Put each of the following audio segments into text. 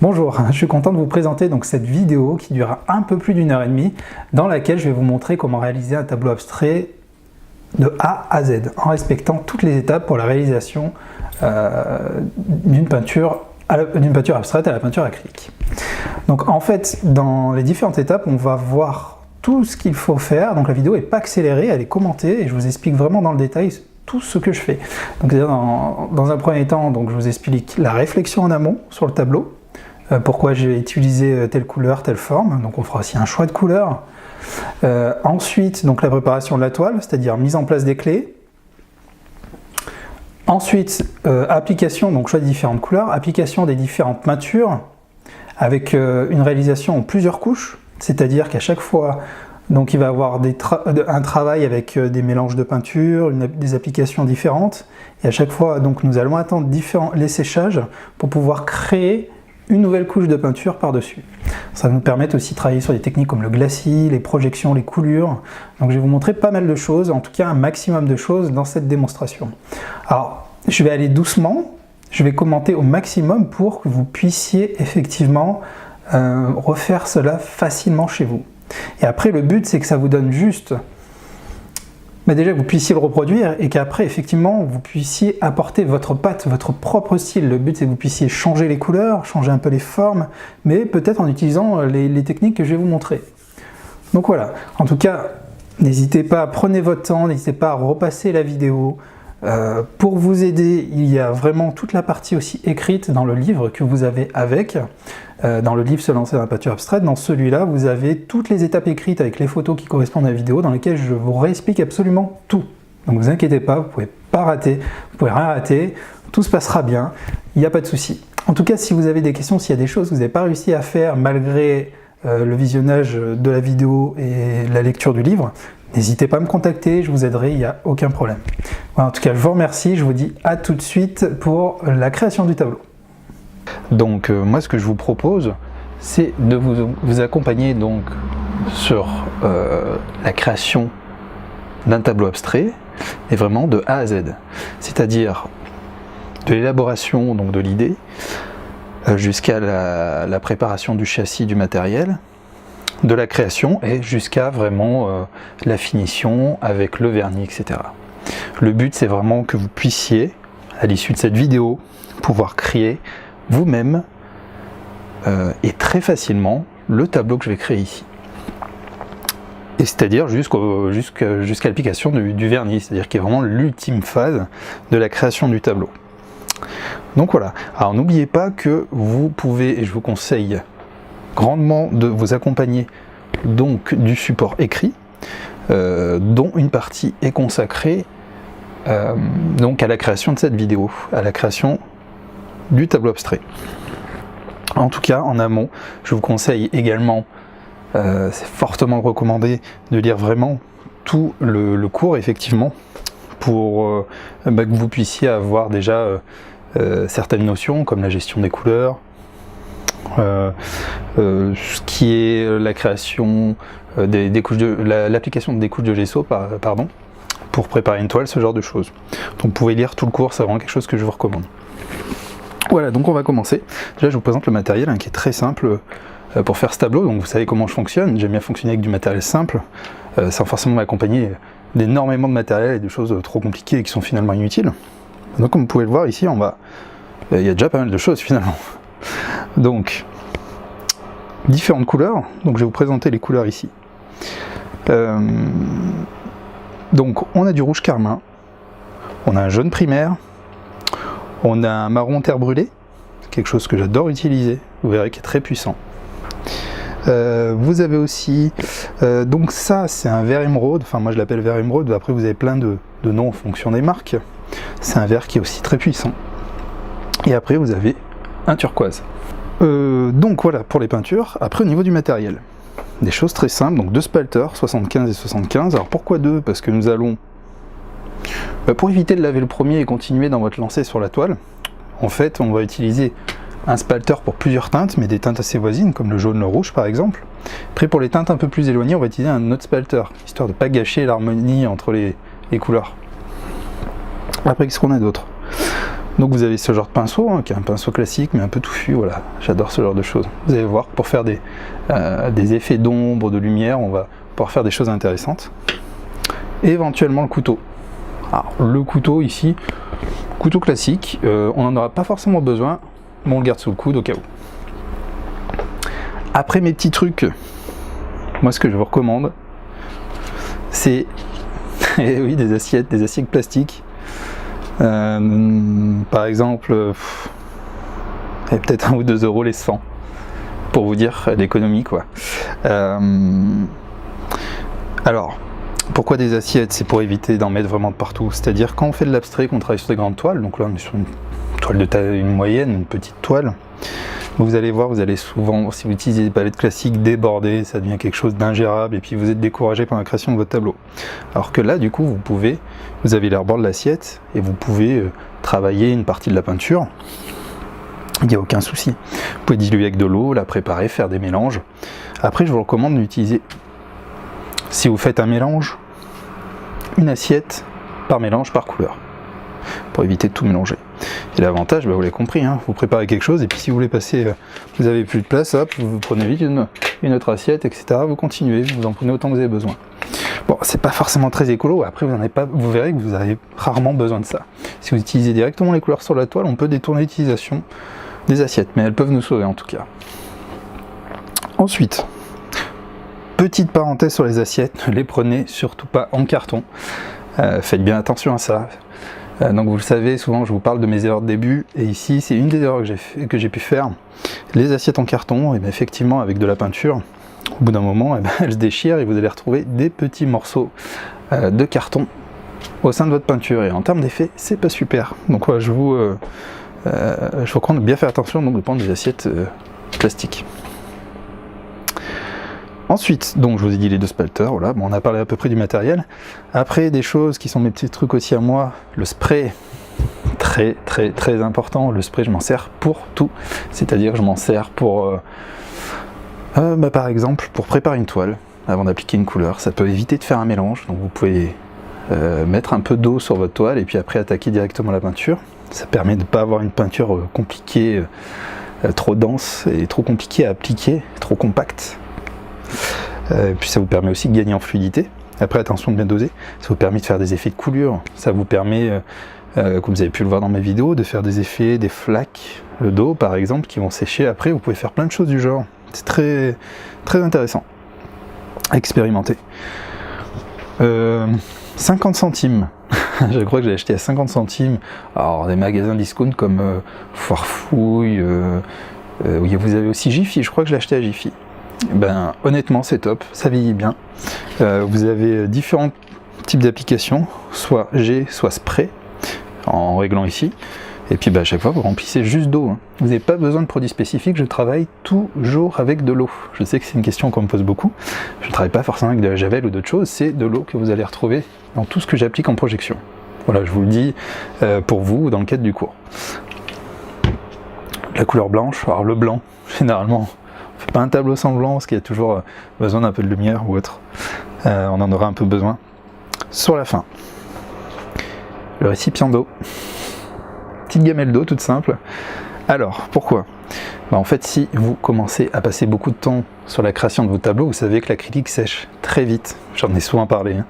Bonjour, je suis content de vous présenter donc cette vidéo qui durera un peu plus d'1h30 dans laquelle je vais vous montrer comment réaliser un tableau abstrait de A à Z en respectant toutes les étapes pour la réalisation d'une peinture abstraite à la peinture acrylique. Donc en fait, dans les différentes étapes, on va voir tout ce qu'il faut faire. Donc la vidéo n'est pas accélérée, elle est commentée et je vous explique vraiment dans le détail tout ce que je fais. Donc dans un premier temps, donc, je vous explique la réflexion en amont sur le tableau, pourquoi j'ai utilisé telle couleur, telle forme. Donc on fera aussi un choix de couleur. Ensuite, donc la préparation de la toile, c'est-à-dire mise en place des clés. Ensuite, application, donc choix de différentes couleurs, application des différentes peintures avec une réalisation en plusieurs couches, c'est-à-dire qu'à chaque fois, donc il va y avoir un travail avec des mélanges de peinture, des applications différentes, et à chaque fois, donc nous allons attendre les séchages pour pouvoir créer une nouvelle couche de peinture par-dessus. Ça va nous permettre aussi de travailler sur des techniques comme le glacis, les projections, les coulures. Donc je vais vous montrer pas mal de choses, en tout cas un maximum de choses dans cette démonstration. Alors, je vais aller doucement, je vais commenter au maximum pour que vous puissiez effectivement refaire cela facilement chez vous. Et après, le but, c'est que ça vous donne juste, déjà que vous puissiez le reproduire et qu'après, effectivement, vous puissiez apporter votre patte, votre propre style. Le but, c'est que vous puissiez changer les couleurs, changer un peu les formes, mais peut-être en utilisant les techniques que je vais vous montrer. Donc voilà, en tout cas, n'hésitez pas, prenez votre temps, n'hésitez pas à repasser la vidéo. Pour vous aider, il y a vraiment toute la partie aussi écrite dans le livre que vous avez avec. Dans le livre Se lancer dans la peinture abstraite, dans celui-là, vous avez toutes les étapes écrites avec les photos qui correspondent à la vidéo dans lesquelles je vous réexplique absolument tout. Donc ne vous inquiétez pas, vous ne pouvez pas rater, vous pouvez rien rater, tout se passera bien, il n'y a pas de souci. En tout cas, si vous avez des questions, s'il y a des choses que vous n'avez pas réussi à faire malgré le visionnage de la vidéo et la lecture du livre, n'hésitez pas à me contacter, je vous aiderai, il n'y a aucun problème. Voilà, en tout cas, je vous remercie, je vous dis à tout de suite pour la création du tableau. Donc moi, ce que je vous propose, c'est de vous accompagner donc sur la création d'un tableau abstrait, et vraiment de A à Z. C'est-à-dire de l'élaboration de l'idée, jusqu'à la préparation du châssis du matériel, de la création et jusqu'à vraiment la finition avec le vernis, etc. Le but, c'est vraiment que vous puissiez, à l'issue de cette vidéo, pouvoir créer vous-même et très facilement le tableau que je vais créer ici. Et c'est-à-dire jusqu'à l'application du vernis, c'est-à-dire qui est vraiment l'ultime phase de la création du tableau. Donc voilà, alors n'oubliez pas que vous pouvez, et je vous conseille grandement de vous accompagner donc du support écrit, dont une partie est consacrée donc à la création de cette vidéo, à la création du tableau abstrait. En tout cas, en amont, je vous conseille également, c'est fortement recommandé, de lire vraiment tout le cours, effectivement, pour que vous puissiez avoir déjà certaines notions, comme la gestion des couleurs, ce qui est la création des couches l'application des couches de gesso, pardon, pour préparer une toile, ce genre de choses. Donc vous pouvez lire tout le cours, c'est vraiment quelque chose que je vous recommande. Voilà, donc on va commencer. Déjà, je vous présente le matériel qui est très simple pour faire ce tableau. Donc vous savez comment je fonctionne. J'aime bien fonctionner avec du matériel simple, sans forcément m'accompagner d'énormément de matériel et de choses trop compliquées et qui sont finalement inutiles. Donc comme vous pouvez le voir ici, il y a déjà pas mal de choses finalement. Donc, différentes couleurs. Donc je vais vous présenter les couleurs ici. Donc on a du rouge carmin, on a un jaune primaire, on a un marron terre brûlée, quelque chose que j'adore utiliser, vous verrez qui est très puissant. Vous avez aussi, donc ça c'est un vert émeraude, enfin moi je l'appelle vert émeraude, après vous avez plein de noms en fonction des marques. C'est un vert qui est aussi très puissant. Et après vous avez un turquoise. Donc voilà pour les peintures. Après au niveau du matériel, des choses très simples, donc deux spalters, 75 et 75. Alors pourquoi deux? Parce que nous allons, pour éviter de laver le premier et continuer dans votre lancée sur la toile, en fait on va utiliser un spalter pour plusieurs teintes, mais des teintes assez voisines, comme le jaune, le rouge par exemple. Après pour les teintes un peu plus éloignées, on va utiliser un autre spalter, histoire de ne pas gâcher l'harmonie entre les couleurs. Après qu'est-ce qu'on a d'autre? Donc vous avez ce genre de pinceau, hein, qui est un pinceau classique mais un peu touffu, voilà, j'adore ce genre de choses. Vous allez voir, pour faire des effets d'ombre, de lumière, on va pouvoir faire des choses intéressantes. Et éventuellement le couteau. Alors le couteau ici, couteau classique, on n'en aura pas forcément besoin, mais on le garde sous le coude au cas où. Après mes petits trucs, moi ce que je vous recommande, c'est oui, des assiettes plastiques. Par exemple, peut-être 1 ou 2 euros les 100, pour vous dire l'économie quoi. Alors, pourquoi des assiettes? C'est pour éviter d'en mettre vraiment de partout. C'est-à-dire quand on fait de l'abstrait, qu'on travaille sur des grandes toiles, donc là on est sur une toile de taille une moyenne, une petite toile, vous allez voir, vous allez souvent, si vous utilisez des palettes classiques, déborder, ça devient quelque chose d'ingérable et puis vous êtes découragé par la création de votre tableau. Alors que là, du coup, vous avez les rebords de l'assiette et vous pouvez travailler une partie de la peinture. Il n'y a aucun souci. Vous pouvez diluer avec de l'eau, la préparer, faire des mélanges. Après, je vous recommande d'utiliser, si vous faites un mélange, une assiette par mélange, par couleur, pour éviter de tout mélanger. Et l'avantage, vous l'avez compris, hein, vous préparez quelque chose et puis si vous voulez passer, vous n'avez plus de place, hop, vous prenez vite une autre assiette, etc. Vous continuez, vous en prenez autant que vous avez besoin. Bon, c'est pas forcément très écolo, après vous verrez que vous avez rarement besoin de ça. Si vous utilisez directement les couleurs sur la toile, on peut détourner l'utilisation des assiettes, mais elles peuvent nous sauver en tout cas. Ensuite, petite parenthèse sur les assiettes, ne les prenez surtout pas en carton. Faites bien attention à ça. Donc vous le savez, souvent je vous parle de mes erreurs de début, et ici c'est une des erreurs que j'ai pu faire. Les assiettes en carton, et bien effectivement avec de la peinture, au bout d'un moment, elles se déchirent et vous allez retrouver des petits morceaux de carton au sein de votre peinture. Et en termes d'effet, c'est pas super. Donc ouais, je vous recommande de bien faire attention, donc de prendre des assiettes plastiques. Ensuite, donc je vous ai dit les 2 spalters, voilà, bon, on a parlé à peu près du matériel. Après, des choses qui sont mes petits trucs aussi à moi, le spray, très important. Le spray, je m'en sers pour tout, c'est-à-dire je m'en sers pour, par exemple, pour préparer une toile, avant d'appliquer une couleur. Ça peut éviter de faire un mélange, donc vous pouvez mettre un peu d'eau sur votre toile et puis après attaquer directement la peinture. Ça permet de ne pas avoir une peinture compliquée, trop dense et trop compliquée à appliquer, trop compacte. Puis ça vous permet aussi de gagner en fluidité. Après, attention de bien doser, ça vous permet de faire des effets de coulure, ça vous permet, comme vous avez pu le voir dans mes vidéos, de faire des effets, des flaques d'eau par exemple, qui vont sécher après. Vous pouvez faire plein de choses du genre, c'est très intéressant à expérimenter. 50 centimes, je crois que j'ai acheté à 50 centimes, alors des magasins discount comme Foirefouille, vous avez aussi Jiffy, je crois que je l'ai acheté à Jiffy. Ben, honnêtement c'est top, ça vieillit bien. Vous avez différents types d'applications, soit jet, soit spray, en réglant ici. Et puis à chaque fois vous remplissez juste d'eau, hein. Vous n'avez pas besoin de produits spécifiques, je travaille toujours avec de l'eau. Je sais que c'est une question qu'on me pose beaucoup, je ne travaille pas forcément avec de la javel ou d'autres choses, c'est de l'eau que vous allez retrouver dans tout ce que j'applique en projection. Voilà, je vous le dis pour vous dans le cadre du cours. La couleur blanche, alors le blanc, généralement, on fait pas un tableau sans blanc parce qu'il y a toujours besoin d'un peu de lumière ou autre. On en aura un peu besoin sur la fin. Le récipient d'eau. Petite gamelle d'eau toute simple. Alors, pourquoi ? En fait, si vous commencez à passer beaucoup de temps sur la création de vos tableaux, vous savez que l'acrylique sèche très vite. J'en ai souvent parlé. Hein.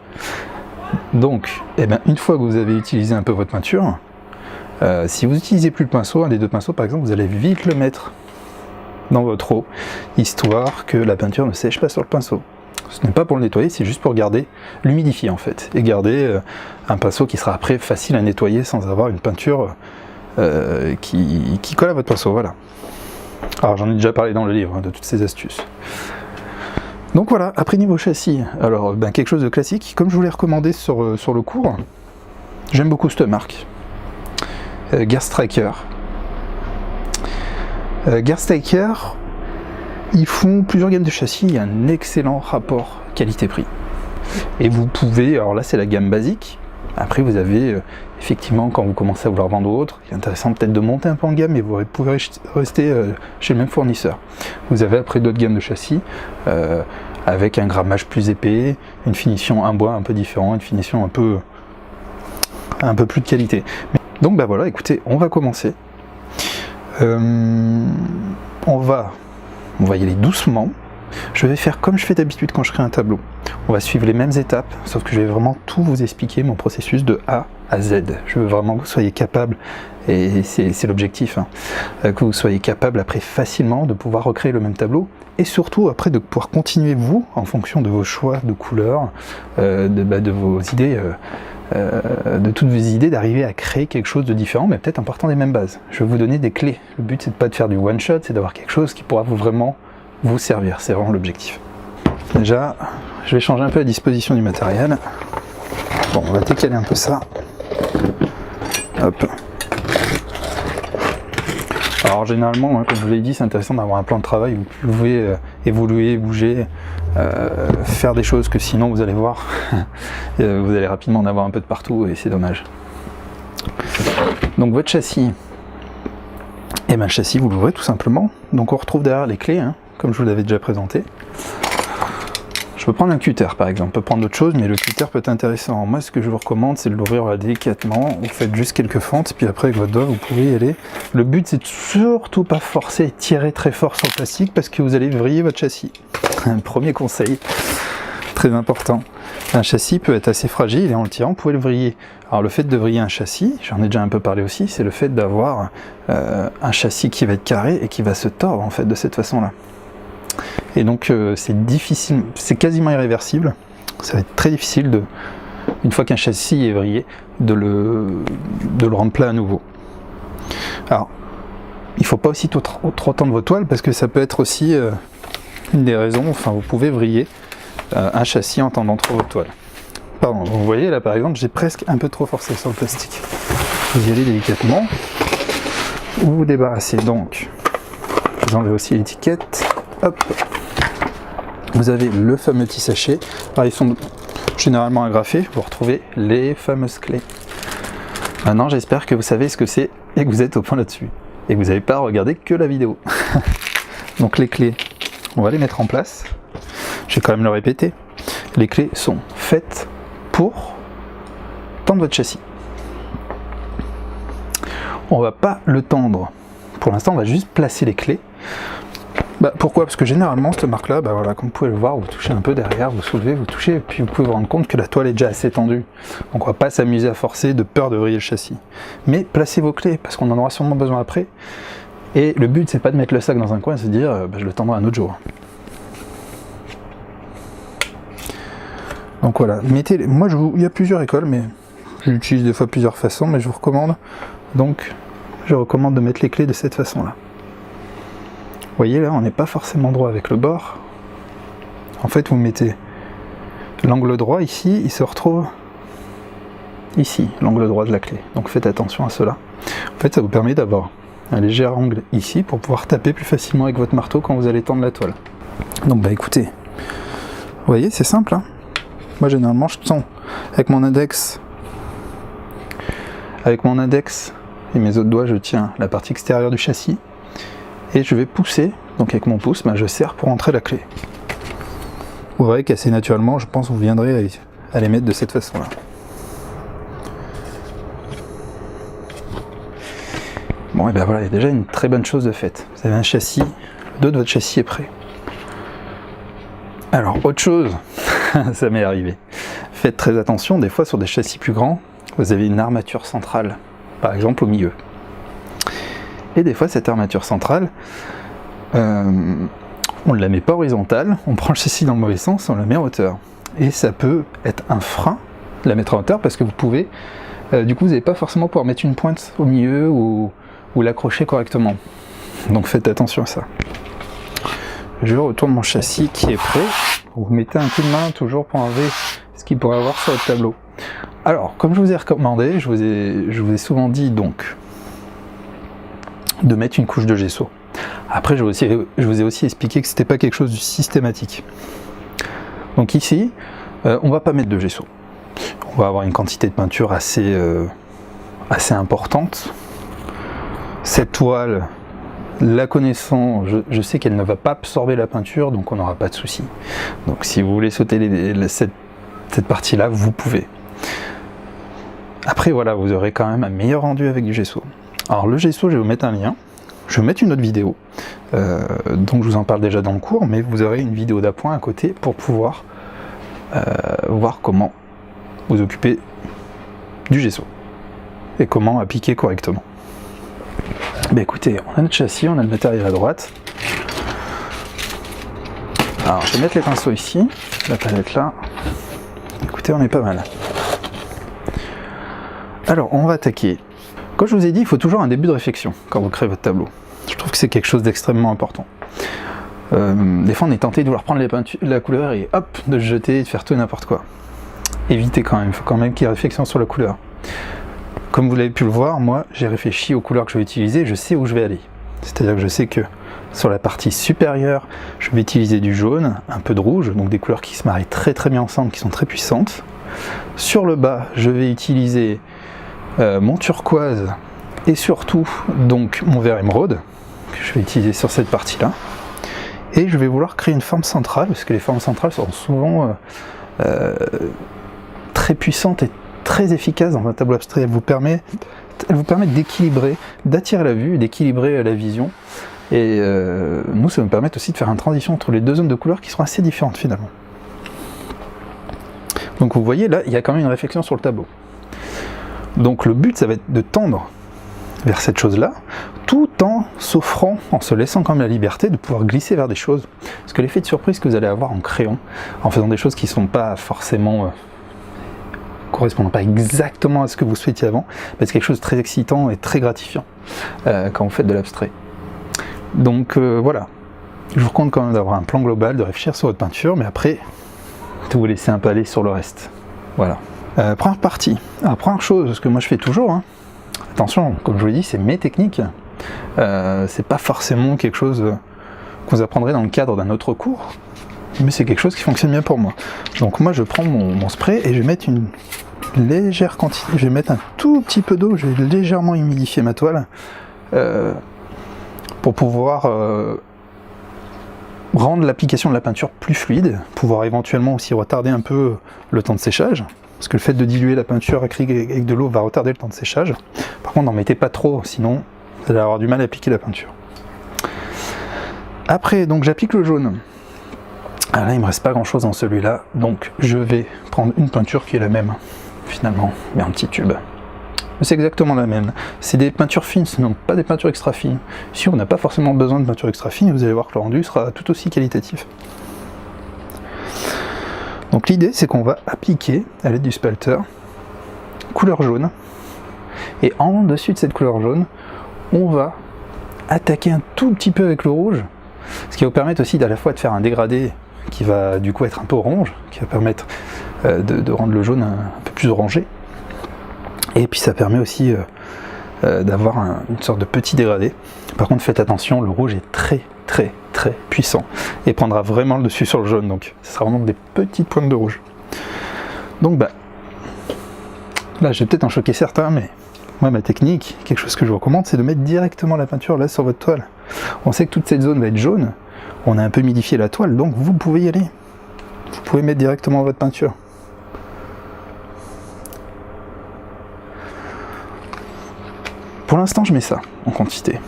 Donc, une fois que vous avez utilisé un peu votre peinture, si vous n'utilisez plus le pinceau, un des 2 pinceaux par exemple, vous allez vite le mettre dans votre eau, histoire que la peinture ne sèche pas sur le pinceau. Ce n'est pas pour le nettoyer, c'est juste pour garder, l'humidifier en fait, et garder un pinceau qui sera après facile à nettoyer sans avoir une peinture qui colle à votre pinceau, voilà. Alors j'en ai déjà parlé dans le livre, hein, de toutes ces astuces. Donc voilà, après niveau châssis, alors quelque chose de classique, comme je vous l'ai recommandé sur le cours, j'aime beaucoup cette marque, Gerstriker. Gerstriker, ils font plusieurs gammes de châssis, il y a un excellent rapport qualité-prix. Et vous pouvez, alors là c'est la gamme basique, après vous avez effectivement quand vous commencez à vouloir vendre autre, il est intéressant peut-être de monter un peu en gamme, mais vous pouvez rester chez le même fournisseur. Vous avez après d'autres gammes de châssis, avec un grammage plus épais, une finition, un bois un peu différent, une finition un peu plus de qualité. Donc bah voilà, écoutez, on va commencer. On va y aller doucement. Je vais faire comme je fais d'habitude quand je crée un tableau. On va suivre les mêmes étapes, sauf que je vais vraiment tout vous expliquer, mon processus de A à Z. Je veux vraiment que vous soyez capable, et c'est l'objectif, hein, que vous soyez capable après facilement de pouvoir recréer le même tableau, et surtout après de pouvoir continuer vous, en fonction de vos choix de couleurs, de vos idées, de toutes vos idées, d'arriver à créer quelque chose de différent, mais peut-être en partant des mêmes bases. Je vais vous donner des clés. Le but c'est de pas de faire du one shot, c'est d'avoir quelque chose qui pourra vraiment vous servir, c'est vraiment l'objectif. Déjà, je vais changer un peu la disposition du matériel. Bon, on va décaler un peu ça. Hop. Alors généralement, hein, comme je vous l'ai dit, c'est intéressant d'avoir un plan de travail où vous pouvez évoluer, bouger, faire des choses que sinon vous allez voir, vous allez rapidement en avoir un peu de partout et c'est dommage. Donc votre châssis, et bien le châssis vous l'ouvrez tout simplement. Donc on retrouve derrière les clés, hein, comme je vous l'avais déjà présenté. Je peux prendre un cutter par exemple, on peut prendre d'autres choses, mais le cutter peut être intéressant. Moi ce que je vous recommande c'est de l'ouvrir délicatement, vous faites juste quelques fentes, puis après avec votre doigt vous pouvez y aller. Le but c'est de surtout pas forcer et tirer très fort sur le plastique parce que vous allez vriller votre châssis. Un premier conseil, très important. Un châssis peut être assez fragile et en le tirant vous pouvez le vriller. Alors le fait de vriller un châssis, j'en ai déjà un peu parlé aussi, c'est le fait d'avoir un châssis qui va être carré et qui va se tordre en fait de cette façon-là. Et donc c'est difficile, c'est quasiment irréversible. Ça va être très difficile une fois qu'un châssis est vrillé, de le rendre plat à nouveau. Alors, il ne faut pas aussi trop tendre votre toile parce que ça peut être aussi une des raisons. Enfin, vous pouvez vriller un châssis en tendant trop votre toile. Pardon, vous voyez là par exemple, j'ai presque un peu trop forcé sur le plastique. Vous y allez délicatement. Vous vous débarrassez donc. Vous enlevez aussi l'étiquette. Hop. Vous avez le fameux petit sachet. Alors, ils sont généralement agrafés. Vous retrouvez les fameuses clés. Maintenant, j'espère que vous savez ce que c'est et que vous êtes au point là-dessus. Et que vous n'avez pas regardé que la vidéo. Donc les clés, on va les mettre en place. Je vais quand même le répéter. Les clés sont faites pour tendre votre châssis. On va pas le tendre. Pour l'instant, on va juste placer les clés. Pourquoi? Parce que généralement, cette marque-là, voilà, comme vous pouvez le voir, vous touchez un peu derrière, vous soulevez, vous touchez, et puis vous pouvez vous rendre compte que la toile est déjà assez tendue. Donc on va pas s'amuser à forcer de peur de vriller le châssis. Mais placez vos clés, parce qu'on en aura sûrement besoin après. Et le but, c'est pas de mettre le sac dans un coin et se dire, je le tendrai un autre jour. Donc voilà, mettez. Moi, il y a plusieurs écoles, mais j'utilise des fois plusieurs façons, mais je vous recommande. Donc, je recommande de mettre les clés de cette façon-là. Vous voyez là, on n'est pas forcément droit avec le bord. En fait, vous mettez l'angle droit ici, il se retrouve ici, l'angle droit de la clé. Donc faites attention à cela. En fait, ça vous permet d'avoir un léger angle ici pour pouvoir taper plus facilement avec votre marteau quand vous allez tendre la toile. Donc écoutez, vous voyez, c'est simple. Hein, moi généralement, je tends avec mon index. Avec mon index et mes autres doigts, je tiens la partie extérieure du châssis. Et je vais pousser, donc avec mon pouce, je serre pour entrer la clé. Vous verrez qu'assez naturellement, je pense que vous viendrez à les mettre de cette façon-là. Bon, et bien voilà, il y a déjà une très bonne chose de faite. Vous avez un châssis, le dos de votre châssis est prêt. Alors, autre chose, ça m'est arrivé. Faites très attention, des fois sur des châssis plus grands, vous avez une armature centrale, par exemple au milieu. Et des fois, cette armature centrale, on ne la met pas horizontale, on prend le châssis dans le mauvais sens, on la met en hauteur. Et ça peut être un frein de la mettre en hauteur parce que vous pouvez, du coup, vous n'allez pas forcément pouvoir mettre une pointe au milieu ou l'accrocher correctement. Donc faites attention à ça. Je retourne mon châssis qui est prêt. Vous mettez un coup de main toujours pour enlever ce qu'il pourrait avoir sur votre tableau. Alors, comme je vous ai recommandé, je vous ai souvent dit donc de mettre une couche de gesso. Après, je vous ai aussi expliqué que c'était pas quelque chose de systématique. Donc ici, on va pas mettre de gesso. On va avoir une quantité de peinture assez importante. Cette toile, la connaissant, je sais qu'elle ne va pas absorber la peinture, donc on n'aura pas de souci. Donc si vous voulez sauter cette partie-là, vous pouvez. Après voilà, vous aurez quand même un meilleur rendu avec du gesso. Alors le gesso, je vais vous mettre un lien, je vais vous mettre une autre vidéo, donc je vous en parle déjà dans le cours, mais vous aurez une vidéo d'appoint à côté pour pouvoir voir comment vous occuper du gesso et comment appliquer correctement. Bah écoutez, on a notre châssis, on a le matériel à droite. Alors je vais mettre les pinceaux ici, la palette là. Écoutez, on est pas mal. Alors on va attaquer. Comme je vous ai dit, il faut toujours un début de réflexion quand vous créez votre tableau. Je trouve que c'est quelque chose d'extrêmement important. Des fois on est tenté de vouloir prendre la couleur et hop, de se jeter et de faire tout et n'importe quoi. Évitez quand même, il faut quand même qu'il y ait réflexion sur la couleur. Comme vous l'avez pu le voir, moi j'ai réfléchi aux couleurs que je vais utiliser, je sais où je vais aller. C'est-à-dire que je sais que sur la partie supérieure, je vais utiliser du jaune, un peu de rouge, donc des couleurs qui se marient très très bien ensemble, qui sont très puissantes. Sur le bas, je vais utiliser mon turquoise et surtout donc mon vert émeraude, que je vais utiliser sur cette partie-là. Et je vais vouloir créer une forme centrale, parce que les formes centrales sont souvent très puissantes et très efficaces dans un tableau abstrait. Elles vous permettent d'équilibrer, d'attirer la vue, d'équilibrer la vision. Et nous, ça nous permet aussi de faire une transition entre les deux zones de couleurs qui seront assez différentes finalement. Donc vous voyez là, il y a quand même une réflexion sur le tableau. Donc le but, ça va être de tendre vers cette chose-là, tout en s'offrant, en se laissant quand même la liberté de pouvoir glisser vers des choses. Parce que l'effet de surprise que vous allez avoir en créant, en faisant des choses qui ne sont pas forcément correspondant pas exactement à ce que vous souhaitiez avant, c'est quelque chose de très excitant et très gratifiant quand vous faites de l'abstrait. Donc voilà, je vous recommande quand même d'avoir un plan global, de réfléchir sur votre peinture, mais après, de vous laisser un peu aller sur le reste. Voilà. Première partie. Alors première chose, ce que moi je fais toujours, hein, attention, comme je vous l'ai dit, c'est mes techniques. C'est pas forcément quelque chose que vous apprendrez dans le cadre d'un autre cours, mais c'est quelque chose qui fonctionne bien pour moi. Donc moi je prends mon spray et je vais mettre une légère quantité, je vais mettre un tout petit peu d'eau, je vais légèrement humidifier ma toile pour pouvoir rendre l'application de la peinture plus fluide, pouvoir éventuellement aussi retarder un peu le temps de séchage, parce que le fait de diluer la peinture acrylique avec de l'eau va retarder le temps de séchage. Par contre, n'en mettez pas trop, sinon vous allez avoir du mal à appliquer la peinture. Après, donc j'applique le jaune. Alors là, il ne me reste pas grand chose dans celui-là, donc je vais prendre une peinture qui est la même, finalement, mais un petit tube. C'est exactement la même. C'est des peintures fines, ce ne sont pas des peintures extra fines. Si on n'a pas forcément besoin de peinture extra fine, vous allez voir que le rendu sera tout aussi qualitatif. Donc l'idée, c'est qu'on va appliquer, à l'aide du spalter, couleur jaune, et en dessus de cette couleur jaune, on va attaquer un tout petit peu avec le rouge, ce qui va vous permettre aussi à la fois de faire un dégradé qui va du coup être un peu orange, qui va permettre de rendre le jaune un peu plus orangé. Et puis ça permet aussi d'avoir une sorte de petit dégradé. Par contre, faites attention, le rouge est très très très puissant et prendra vraiment le dessus sur le jaune, donc ce sera vraiment des petites pointes de rouge. Donc bah, là je vais peut-être en choquer certains, mais moi ma technique, quelque chose que je vous recommande, c'est de mettre directement la peinture là sur votre toile. On sait que toute cette zone va être jaune, on a un peu humidifié la toile, donc vous pouvez y aller. Vous pouvez mettre directement votre peinture. Pour l'instant, je mets ça en quantité.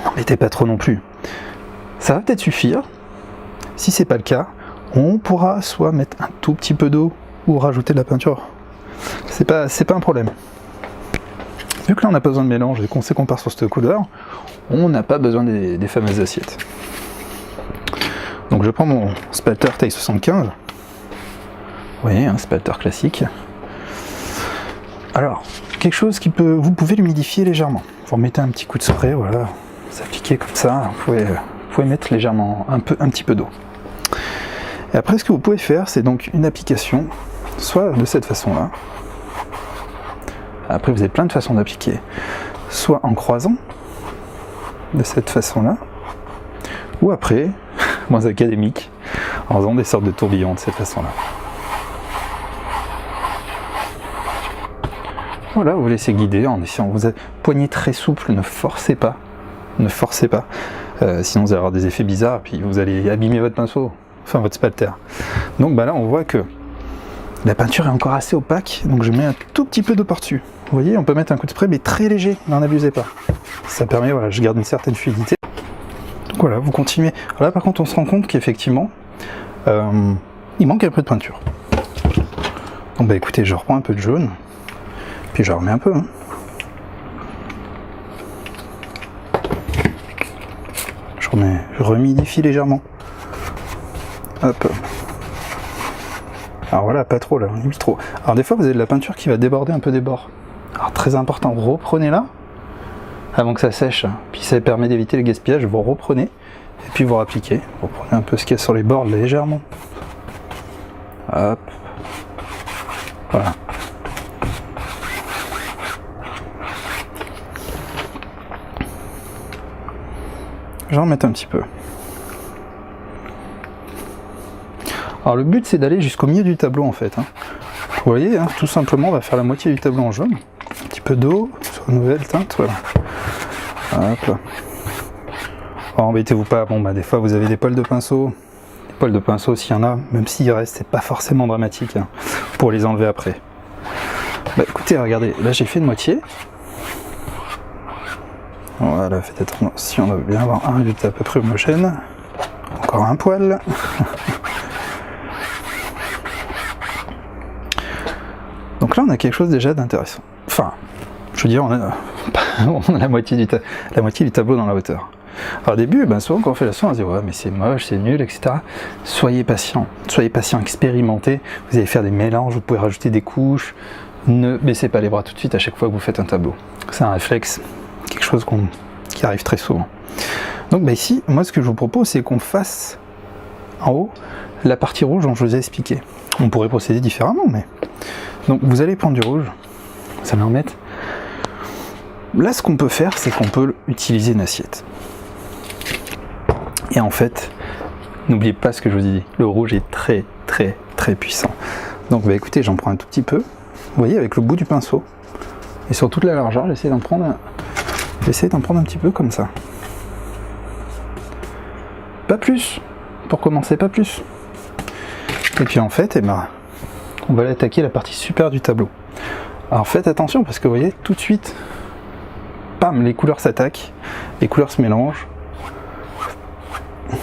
N'en mettez pas trop non plus. Ça va peut-être suffire. Si c'est pas le cas, on pourra soit mettre un tout petit peu d'eau ou rajouter de la peinture. C'est pas un problème. Vu que là on n'a pas besoin de mélange et qu'on sait qu'on part sur cette couleur, on n'a pas besoin des fameuses assiettes. Donc je prends mon spalter taille 75. Vous voyez, un spalter classique. Alors, quelque chose qui peut, vous pouvez l'humidifier légèrement. Vous remettez un petit coup de spray, voilà, vous appliquez comme ça, vous pouvez mettre légèrement un petit peu d'eau. Et après, ce que vous pouvez faire, c'est donc une application, soit de cette façon-là. Après, vous avez plein de façons d'appliquer, soit en croisant, de cette façon-là, ou après, moins académique, en faisant des sortes de tourbillons de cette façon-là. Voilà, vous laissez guider en essayant, vous êtes poignet très souple, ne forcez pas, sinon vous allez avoir des effets bizarres, puis vous allez abîmer votre pinceau, enfin votre spalter. Donc bah là on voit que La peinture est encore assez opaque, donc je mets un tout petit peu d'eau par-dessus. Vous voyez, on peut mettre un coup de spray, mais très léger, n'en abusez pas. Ça permet, voilà, je garde une certaine fluidité. Donc voilà, vous continuez. Alors là, par contre, on se rend compte qu'effectivement, il manque un peu de peinture. Donc bah écoutez, je reprends un peu de jaune, puis je remets un peu. Hein. Je remidifie légèrement. Hop. Alors voilà, pas trop là, limite trop. Alors des fois vous avez de la peinture qui va déborder un peu des bords. Alors très important, reprenez-la avant que ça sèche. Puis ça permet d'éviter le gaspillage, vous reprenez et puis vous appliquez. Vous prenez un peu ce qu'il y a sur les bords légèrement. Hop. Voilà. J'en remets un petit peu. Alors le but c'est d'aller jusqu'au milieu du tableau en fait. Hein. Vous voyez, hein, tout simplement on va faire la moitié du tableau en jaune. Un petit peu d'eau sur une nouvelle teinte, voilà. Hop là. Alors, embêtez-vous pas, bon bah des fois vous avez des poils de pinceau. Les poils de pinceau s'il y en a, même s'il reste, c'est pas forcément dramatique hein, pour les enlever après. Bah écoutez, regardez, là j'ai fait une moitié. Voilà, faites attention, on doit bien avoir un résultat à peu près homogène. Encore un poil. Donc là on a quelque chose déjà d'intéressant. Enfin, je veux dire, on a la moitié du tableau dans la hauteur. Alors au début, ben souvent quand on fait la leçon, on se dit ouais mais c'est moche, c'est nul, etc. Soyez patient, expérimentez. Vous allez faire des mélanges, vous pouvez rajouter des couches. Ne baissez pas les bras tout de suite à chaque fois que vous faites un tableau. C'est un réflexe, quelque chose qui arrive très souvent. Donc ben ici, moi ce que je vous propose, c'est qu'on fasse en haut la partie rouge dont je vous ai expliqué. On pourrait procéder différemment, mais... Donc vous allez prendre du rouge, ça va en mettre. Là ce qu'on peut faire, c'est qu'on peut utiliser une assiette. Et en fait, n'oubliez pas ce que je vous ai dit, le rouge est très très très puissant. Donc bah écoutez, j'en prends un tout petit peu, vous voyez, avec le bout du pinceau. Et sur toute la largeur, j'essaie d'en prendre un petit peu comme ça. Pas plus, pour commencer, pas plus. Et puis en fait, eh ben, on va aller attaquer la partie supérieure du tableau. Alors faites attention parce que vous voyez, tout de suite, bam, les couleurs s'attaquent, les couleurs se mélangent. Vous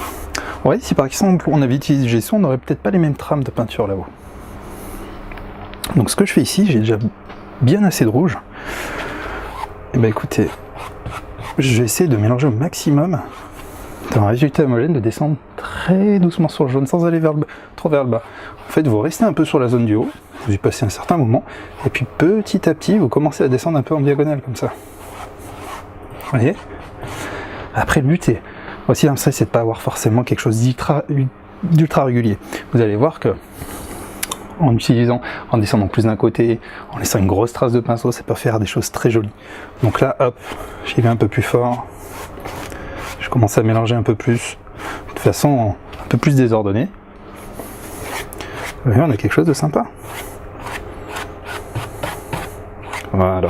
voyez, si par exemple on avait utilisé du gesso, on n'aurait peut-être pas les mêmes trames de peinture là-haut. Donc ce que je fais ici, j'ai déjà bien assez de rouge. Et ben écoutez, je vais essayer de mélanger au maximum dans un résultat homogène, de descendre très doucement sur le jaune sans aller trop vers le bas. En fait, vous restez un peu sur la zone du haut, vous y passez un certain moment, et puis petit à petit, vous commencez à descendre un peu en diagonale comme ça. Vous voyez ? Après, le but, c'est aussi dans ça, c'est de ne pas avoir forcément quelque chose d'ultra régulier. Vous allez voir que en descendant plus d'un côté, en laissant une grosse trace de pinceau, ça peut faire des choses très jolies. Donc là, hop, j'y vais un peu plus fort. Je commence à mélanger un peu plus, de façon un peu plus désordonnée. Vous voyez, on a quelque chose de sympa. Voilà,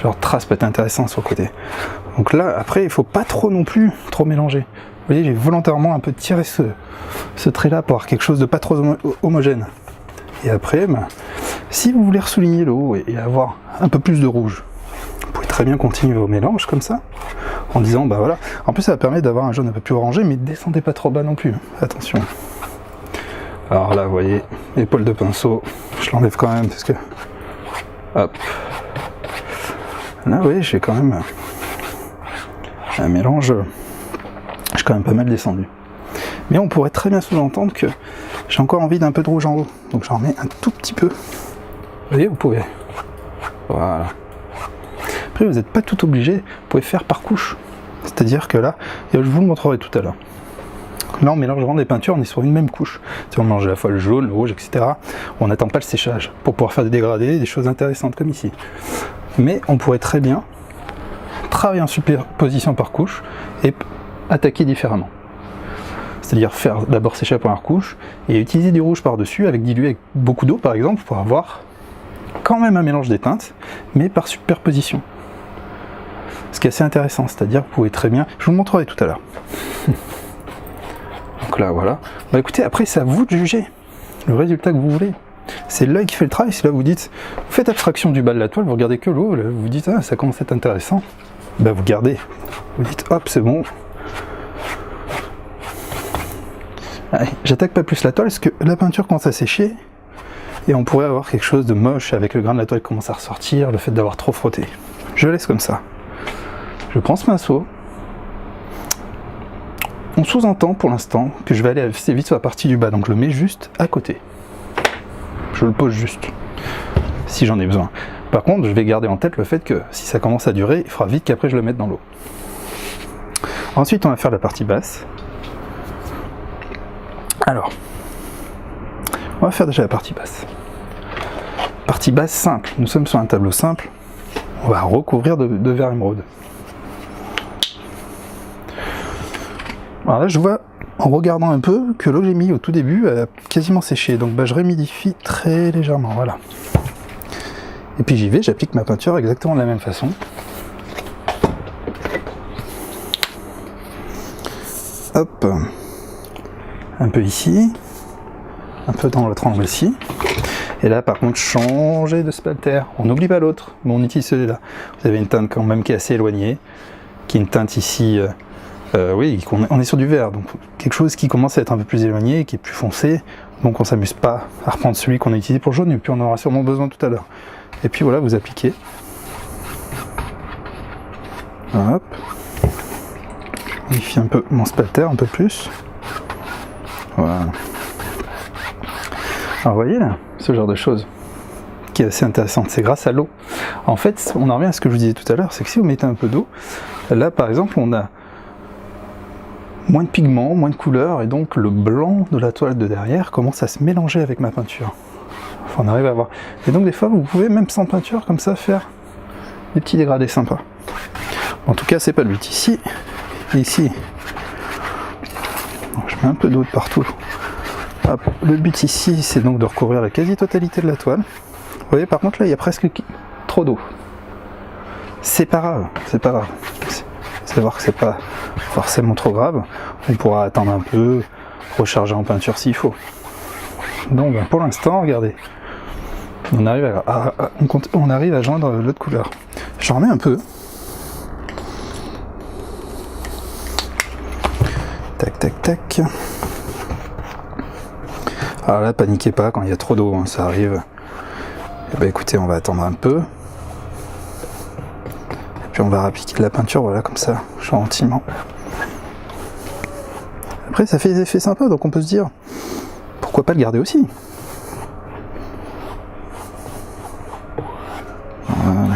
leur trace peut être intéressante sur le côté. Donc là, après, il ne faut pas trop non plus trop mélanger. Vous voyez, j'ai volontairement un peu tiré ce trait-là pour avoir quelque chose de pas trop homogène. Et après, ben, si vous voulez ressouligner le haut et avoir un peu plus de rouge, vous pouvez très bien continuer vos mélanges comme ça, en disant, bah voilà. En plus, ça va permettre d'avoir un jaune un peu plus orangé, mais descendez pas trop bas non plus. Attention. Alors là, vous voyez, l'épaule de pinceau, je l'enlève quand même parce que... Hop. Là, vous voyez, j'ai quand même un mélange... J'ai quand même pas mal descendu. Mais on pourrait très bien sous-entendre que j'ai encore envie d'un peu de rouge en haut. Donc j'en mets un tout petit peu. Vous voyez, vous pouvez. Voilà. Après, vous n'êtes pas tout obligé. Vous pouvez faire par couche. C'est-à-dire que là, et je vous le montrerai tout à l'heure. Là, on mélange vraiment des peintures, on est sur une même couche. Si on mélange à la fois le jaune, le rouge, etc. On n'attend pas le séchage pour pouvoir faire des dégradés, des choses intéressantes comme ici. Mais on pourrait très bien travailler en superposition par couche et attaquer différemment. C'est-à-dire faire d'abord sécher la première couche et utiliser du rouge par-dessus avec dilué avec beaucoup d'eau par exemple pour avoir quand même un mélange des teintes mais par superposition. Ce qui est assez intéressant, c'est-à-dire vous pouvez très bien, je vous le montrerai tout à l'heure. Donc là voilà. Bah écoutez, après c'est à vous de juger le résultat que vous voulez. C'est l'œil qui fait le travail. C'est là où vous dites, vous faites abstraction du bas de la toile, vous regardez que l'eau, vous vous dites, ah, ça commence à être intéressant. Ben, vous gardez, vous dites, hop, c'est bon. Allez, j'attaque pas plus la toile parce que la peinture commence à sécher et on pourrait avoir quelque chose de moche avec le grain de la toile qui commence à ressortir, le fait d'avoir trop frotté. Je laisse comme ça. Je prends ce pinceau. On sous-entend pour l'instant que je vais aller assez vite sur la partie du bas, donc je le mets juste à côté. Je le pose juste, si j'en ai besoin. Par contre, je vais garder en tête le fait que si ça commence à durer, il faudra vite qu'après je le mette dans l'eau. Ensuite, on va faire la partie basse. Alors, on va faire déjà la partie basse. Partie basse simple, nous sommes sur un tableau simple. On va recouvrir de vert émeraude. Alors là, je vois, en regardant un peu, que l'eau que j'ai mis au tout début a quasiment séché. Donc bah, je réhumidifie très légèrement, voilà. Et puis j'y vais, j'applique ma peinture exactement de la même façon. Hop. Un peu ici. Un peu dans l'autre angle ici. Et là, par contre, changer de spalter. On n'oublie pas l'autre, mais on utilise celui-là. Vous avez une teinte quand même qui est assez éloignée, qui est une teinte ici... oui, on est sur du vert, donc quelque chose qui commence à être un peu plus éloigné, qui est plus foncé, donc on s'amuse pas à reprendre celui qu'on a utilisé pour le jaune, et puis on en aura sûrement besoin tout à l'heure. Et puis voilà, vous appliquez. Hop. Modifie un peu mon spalter, un peu plus. Voilà. Alors vous voyez là, ce genre de choses qui est assez intéressante, c'est grâce à l'eau. En fait, on en revient à ce que je vous disais tout à l'heure, c'est que si vous mettez un peu d'eau, là par exemple, on a moins de pigments, moins de couleurs, et donc le blanc de la toile de derrière commence à se mélanger avec ma peinture. Enfin, on arrive à voir. Et donc des fois, vous pouvez même sans peinture, comme ça, faire des petits dégradés sympas. En tout cas, c'est pas le but. Ici, et ici, donc, je mets un peu d'eau de partout. Hop. Le but ici, c'est donc de recouvrir la quasi-totalité de la toile. Vous voyez, par contre, là, il y a presque trop d'eau. C'est pas grave, c'est pas grave. C'est voir que c'est pas forcément trop grave. On pourra attendre un peu, recharger en peinture s'il faut. Donc pour l'instant, regardez, on arrive à joindre l'autre couleur. J'en remets un peu. Tac, tac, tac. Alors là, paniquez pas quand il y a trop d'eau, hein, ça arrive. Et ben écoutez, on va attendre un peu. Puis on va appliquer de la peinture, voilà, comme ça, gentiment. Après, ça fait des effets sympas, donc on peut se dire, pourquoi pas le garder aussi. Voilà.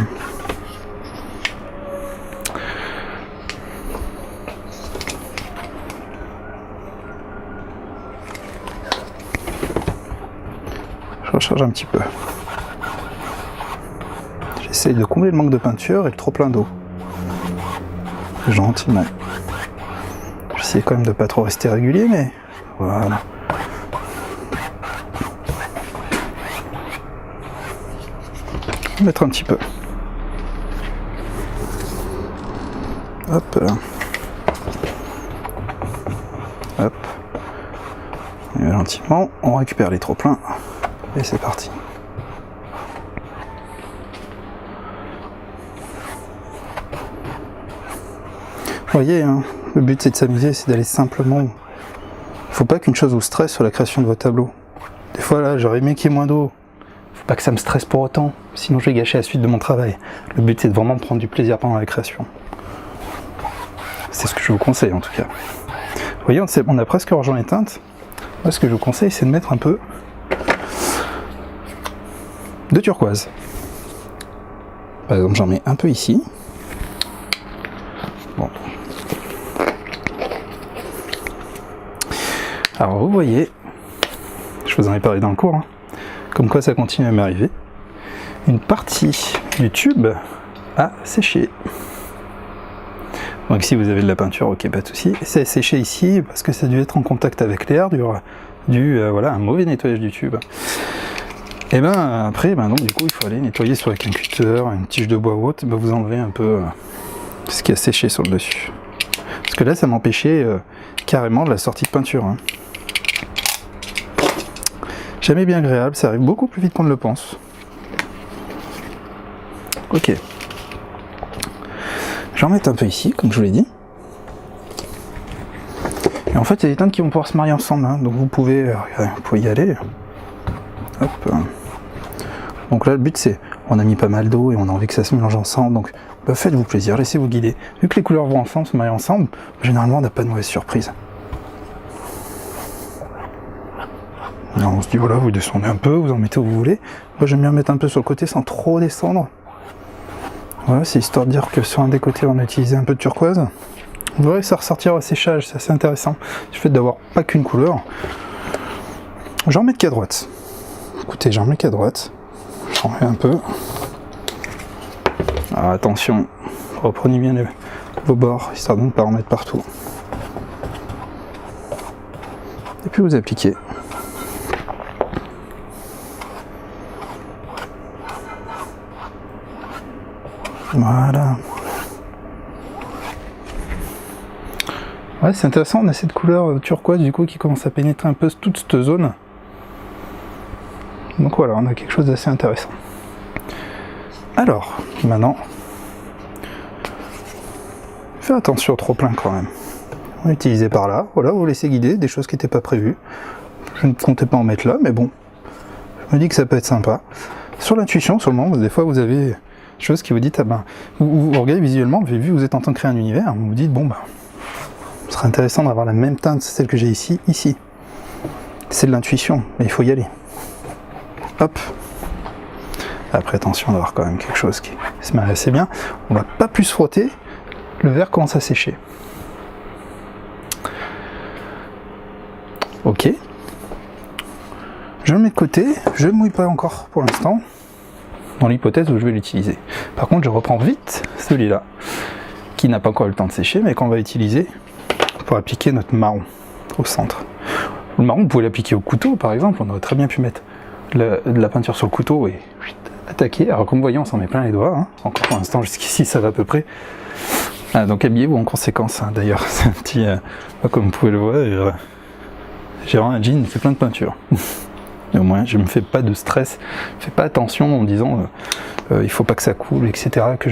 Je recharge un petit peu. J'essaye de combler le manque de peinture et le trop plein d'eau. Gentiment. J'essaie quand même de pas trop rester régulier, mais voilà. On va mettre un petit peu. Hop. Hop. Et gentiment, on récupère les trop pleins. Et c'est parti. Vous voyez, hein, le but c'est de s'amuser, c'est d'aller simplement... Faut pas qu'une chose vous stresse sur la création de vos tableaux. Des fois là, j'aurais aimé qu'il y ait moins d'eau. Faut pas que ça me stresse pour autant, sinon je vais gâcher la suite de mon travail. Le but c'est de vraiment prendre du plaisir pendant la création. C'est ce que je vous conseille en tout cas. Vous voyez, on a presque rejoint les teintes. Moi ce que je vous conseille c'est de mettre un peu de turquoise. Par exemple, j'en mets un peu ici. Bon. Alors vous voyez, je vous en ai parlé dans le cours, hein, comme quoi ça continue à m'arriver. Une partie du tube a séché. Donc si vous avez de la peinture, ok, pas de souci. Ça a séché ici parce que ça a dû être en contact avec l'air, voilà, un mauvais nettoyage du tube. Et ben après, donc du coup il faut aller nettoyer soit avec un cutter, une tige de bois ou autre, vous enlevez un peu ce qui a séché sur le dessus. Parce que là ça m'empêchait carrément de la sortie de peinture. Hein. Jamais bien agréable, ça arrive beaucoup plus vite qu'on ne le pense. Ok. Je vais en mettre un peu ici, comme je vous l'ai dit. Et en fait, il y a des teintes qui vont pouvoir se marier ensemble, hein, donc vous pouvez y aller. Hop. Donc là, le but c'est, on a mis pas mal d'eau et on a envie que ça se mélange ensemble, donc bah, faites-vous plaisir, laissez-vous guider. Vu que les couleurs vont ensemble, se marient ensemble, généralement on n'a pas de mauvaise surprise. Alors, on se dit voilà, vous descendez un peu, vous en mettez où vous voulez. Moi j'aime bien mettre un peu sur le côté sans trop descendre. Voilà, c'est histoire de dire que sur un des côtés on a utilisé un peu de turquoise. Vous verrez que ça ressortira au séchage, c'est assez intéressant. Le fait d'avoir pas qu'une couleur. J'en mets qu'à droite. Écoutez, j'en mets qu'à droite. J'en mets un peu. Alors attention, reprenez bien vos bords, histoire de ne pas en mettre partout. Et puis vous appliquez. Voilà. Ouais, c'est intéressant, on a cette couleur turquoise du coup qui commence à pénétrer un peu toute cette zone. Donc voilà, on a quelque chose d'assez intéressant. Alors, maintenant, faites attention au trop plein quand même. On va utiliser par là, voilà, vous laissez guider, des choses qui n'étaient pas prévues. Je ne comptais pas en mettre là, mais bon, je me dis que ça peut être sympa. Sur l'intuition, sur le moment, des fois vous avez des choses qui vous dites, ah ben, vous regardez visuellement, vous avez vu, vous êtes en train de créer un univers, vous vous dites, bon ben, ce serait intéressant d'avoir la même teinte, celle que j'ai ici. C'est de l'intuition, mais il faut y aller. Hop. Après, attention d'avoir quand même quelque chose qui se marie assez bien. On va pas plus frotter, le verre commence à sécher. Ok. Je le mets de côté, je ne mouille pas encore pour l'instant, dans l'hypothèse où je vais l'utiliser. Par contre, je reprends vite celui-là, qui n'a pas encore eu le temps de sécher, mais qu'on va utiliser pour appliquer notre marron au centre. Le marron, vous pouvez l'appliquer au couteau, par exemple, on aurait très bien pu mettre de la peinture sur le couteau et attaquer. Alors comme vous voyez, on s'en met plein les doigts, hein. Encore pour l'instant, jusqu'ici, ça va à peu près. Donc habillez-vous en conséquence, hein. D'ailleurs, c'est un petit... comme vous pouvez le voir, j'ai vraiment un jean, il fait plein de peinture. Mais au moins, je ne me fais pas de stress, je ne fais pas attention en me disant il faut pas que ça coule, etc., que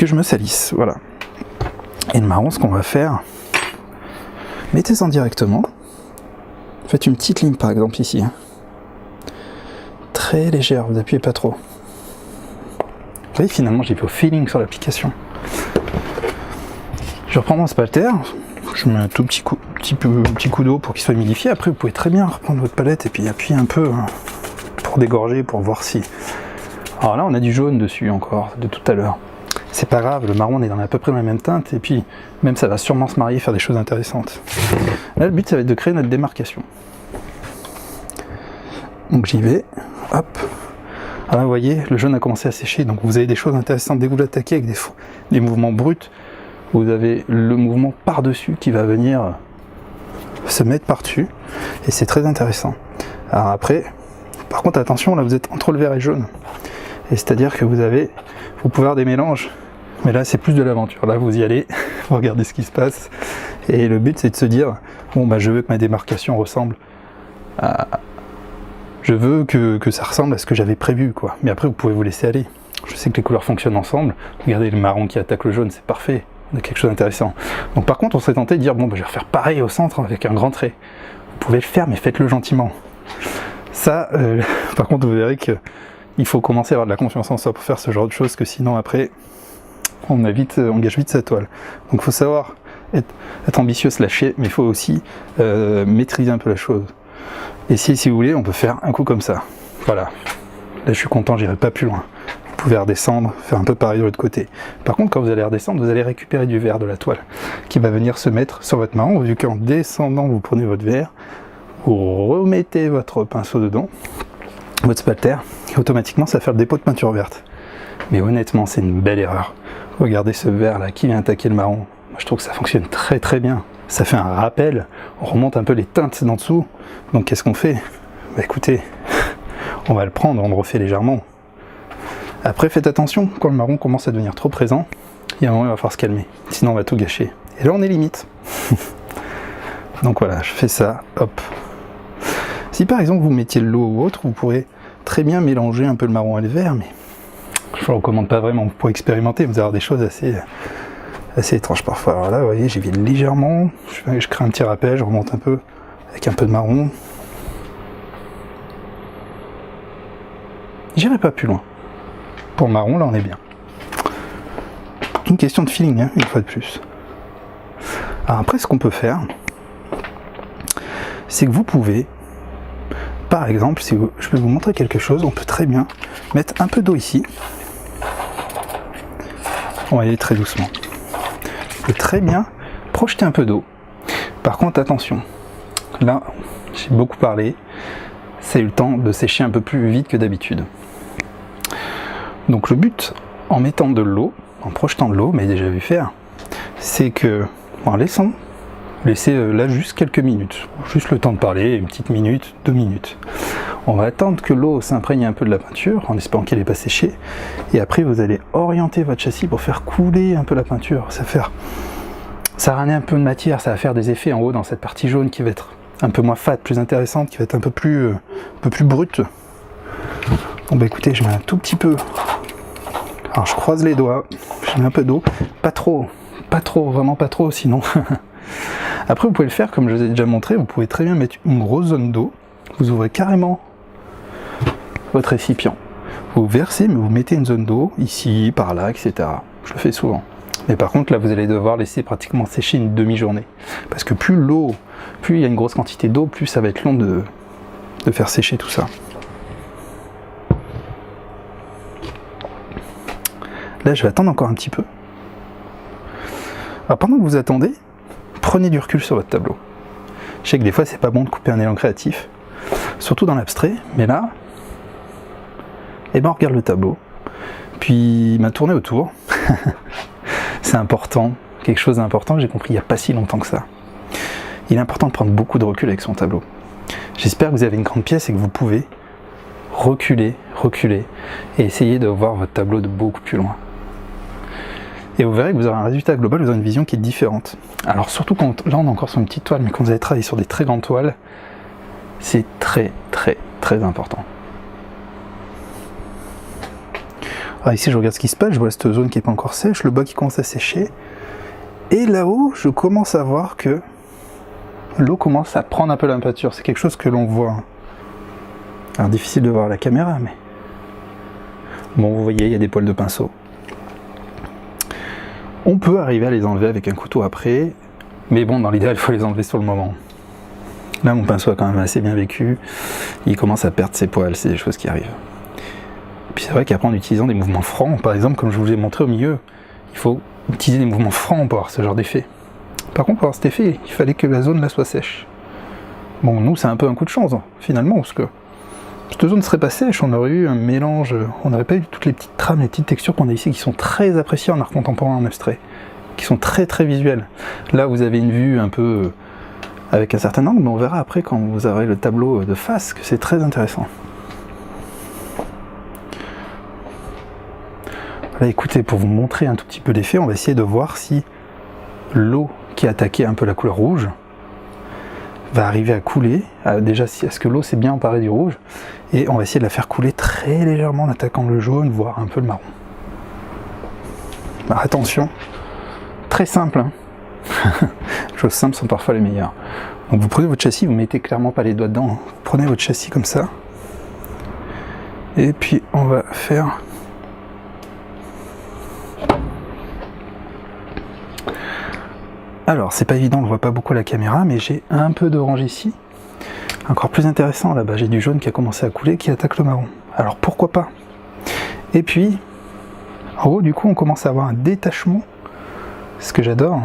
je me salisse, voilà. Et le marron, ce qu'on va faire, mettez-en directement, faites une petite ligne par exemple ici, hein. Très légère, vous appuyez pas trop. Vous voyez, finalement j'ai fait au feeling sur l'application. Je reprends mon spalter, je mets un tout petit coup d'eau pour qu'il soit humidifié. Après vous pouvez très bien reprendre votre palette et puis appuyer un peu, hein, pour dégorger, pour voir si... Alors là on a du jaune dessus encore, de tout à l'heure. C'est pas grave, le marron on est à peu près dans la même teinte et puis même ça va sûrement se marier, faire des choses intéressantes. Là le but ça va être de créer notre démarcation. Donc j'y vais, hop. Alors là vous voyez, le jaune a commencé à sécher, donc vous avez des choses intéressantes dès que vous l'attaquez avec des mouvements bruts. Vous avez le mouvement par-dessus qui va venir se mettre par-dessus et c'est très intéressant. Alors après, par contre attention, là vous êtes entre le vert et le jaune. Et c'est-à-dire que vous pouvez avoir des mélanges, mais là c'est plus de l'aventure. Là vous y allez, vous regardez ce qui se passe, et le but c'est de se dire, bon bah je veux que ma démarcation ressemble à... Je veux que ça ressemble à ce que j'avais prévu, quoi. Mais après vous pouvez vous laisser aller. Je sais que les couleurs fonctionnent ensemble. Regardez le marron qui attaque le jaune, c'est parfait. On a quelque chose d'intéressant. Donc par contre on serait tenté de dire, bon bah je vais refaire pareil au centre avec un grand trait. Vous pouvez le faire, mais faites-le gentiment. Ça, par contre vous verrez que il faut commencer à avoir de la confiance en soi pour faire ce genre de choses, que sinon après, on gâche vite sa toile. Donc il faut savoir être ambitieux, se lâcher, mais il faut aussi maîtriser un peu la chose. Et si vous voulez, on peut faire un coup comme ça. Voilà. Là je suis content, j'irai pas plus loin. Vous pouvez redescendre, faire un peu pareil de l'autre côté. Par contre, quand vous allez redescendre, vous allez récupérer du vert de la toile qui va venir se mettre sur votre marron. Vu qu'en descendant, vous prenez votre vert, vous remettez votre pinceau dedans, votre spalter, et automatiquement ça va faire le dépôt de peinture verte. Mais honnêtement, c'est une belle erreur. Regardez ce vert là qui vient attaquer le marron. Moi, je trouve que ça fonctionne très très bien. Ça fait un rappel, on remonte un peu les teintes d'en dessous. Donc qu'est-ce qu'on fait? Bah écoutez, on va le prendre, on le refait légèrement. Après faites attention, quand le marron commence à devenir trop présent, il y a un moment où il va falloir se calmer, sinon on va tout gâcher. Et là on est limite. Donc voilà, je fais ça, hop. Si par exemple vous mettiez de l'eau ou autre, vous pourrez très bien mélanger un peu le marron et le vert, mais je ne vous recommande pas vraiment pour expérimenter, vous allez avoir des choses assez étranges parfois. Alors là, vous voyez, j'y vais légèrement, je crée un petit rappel, je remonte un peu avec un peu de marron. J'irai pas plus loin. Pour le marron, là on est bien. Une question de feeling, hein, une fois de plus. Alors après, ce qu'on peut faire, c'est que vous pouvez, par exemple, si je vais vous montrer quelque chose, on peut très bien mettre un peu d'eau ici. On va y aller très doucement. On peut très bien projeter un peu d'eau. Par contre, attention, là, j'ai beaucoup parlé, ça a eu le temps de sécher un peu plus vite que d'habitude. Donc le but, en mettant de l'eau, en projetant de l'eau, mais déjà vu faire, c'est que, en laissant, laissez là juste quelques minutes, juste le temps de parler, une petite minute, 2 minutes. On va attendre que l'eau s'imprègne un peu de la peinture, en espérant qu'elle n'est pas séchée, et après vous allez orienter votre châssis pour faire couler un peu la peinture. Ça ramène un peu de matière, ça va faire des effets en haut dans cette partie jaune qui va être un peu moins fade, plus intéressante, qui va être un peu plus brute. Bon bah écoutez, je mets un tout petit peu. Alors je croise les doigts, je mets un peu d'eau, pas trop, vraiment pas trop, sinon. Après vous pouvez le faire comme je vous ai déjà montré, vous pouvez très bien mettre une grosse zone d'eau, vous ouvrez carrément votre récipient, vous versez mais vous mettez une zone d'eau, ici, par là, etc. Je le fais souvent. Mais par contre là vous allez devoir laisser pratiquement sécher une demi-journée. Parce que plus il y a une grosse quantité d'eau, plus ça va être long de faire sécher tout ça. Là, je vais attendre encore un petit peu. Alors, pendant que vous attendez, prenez du recul sur votre tableau. Je sais que des fois, c'est pas bon de couper un élan créatif, surtout dans l'abstrait, mais là, on regarde le tableau, puis tournez autour. C'est important, quelque chose d'important que j'ai compris il n'y a pas si longtemps que ça. Il est important de prendre beaucoup de recul avec son tableau. J'espère que vous avez une grande pièce et que vous pouvez reculer, et essayer de voir votre tableau de beaucoup plus loin. Et vous verrez que vous aurez un résultat global, vous aurez une vision qui est différente. Alors surtout quand, là on est encore sur une petite toile, mais quand vous allez travailler sur des très grandes toiles, c'est très important. Alors ici je regarde ce qui se passe, je vois cette zone qui n'est pas encore sèche, le bas qui commence à sécher, et là-haut je commence à voir que l'eau commence à prendre un peu la peinture, c'est quelque chose que l'on voit. Alors difficile de voir à la caméra, mais bon vous voyez il y a des poils de pinceau. On peut arriver à les enlever avec un couteau après, mais bon, dans l'idéal, il faut les enlever sur le moment. Là, mon pinceau a quand même assez bien vécu, il commence à perdre ses poils, c'est des choses qui arrivent. Et puis c'est vrai qu'après, en utilisant des mouvements francs, par exemple, comme je vous ai montré au milieu, il faut utiliser des mouvements francs pour avoir ce genre d'effet. Par contre, pour avoir cet effet, il fallait que la zone là soit sèche. Bon, nous, c'est un peu un coup de chance, hein, finalement, parce que cette zone ne serait pas sèche, on aurait eu un mélange, on n'aurait pas eu toutes les petites trames, les petites textures qu'on a ici qui sont très appréciées en art contemporain, en abstrait, qui sont très visuelles. Là vous avez une vue un peu avec un certain angle, mais on verra après quand vous aurez le tableau de face que c'est très intéressant. Voilà, écoutez, pour vous montrer un tout petit peu l'effet, on va essayer de voir si l'eau qui a attaqué un peu la couleur rouge va arriver à couler, déjà est-ce que l'eau s'est bien emparée du rouge, et on va essayer de la faire couler très légèrement en attaquant le jaune, voire un peu le marron. Alors attention, très simple, hein. Les choses simples sont parfois les meilleures. Donc vous prenez votre châssis, vous mettez clairement pas les doigts dedans, hein. Vous prenez votre châssis comme ça, et puis on va faire... Alors, c'est pas évident, on ne voit pas beaucoup à la caméra, mais j'ai un peu d'orange ici. Encore plus intéressant, là-bas, j'ai du jaune qui a commencé à couler, qui attaque le marron. Alors, pourquoi pas? Et puis, en haut, du coup, on commence à avoir un détachement. Ce que j'adore.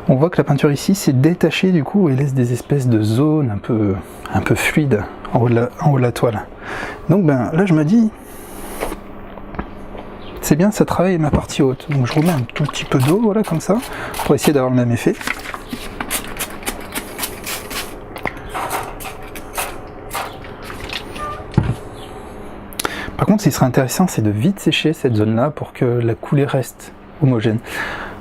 On voit que la peinture ici s'est détachée, du coup, et laisse des espèces de zones un peu fluides en haut de la toile. Donc, ben, là, je me dis... C'est bien, ça travaille ma partie haute. Donc je remets un tout petit peu d'eau, voilà, comme ça, pour essayer d'avoir le même effet. Par contre, ce qui serait intéressant, c'est de vite sécher cette zone-là pour que la coulée reste homogène.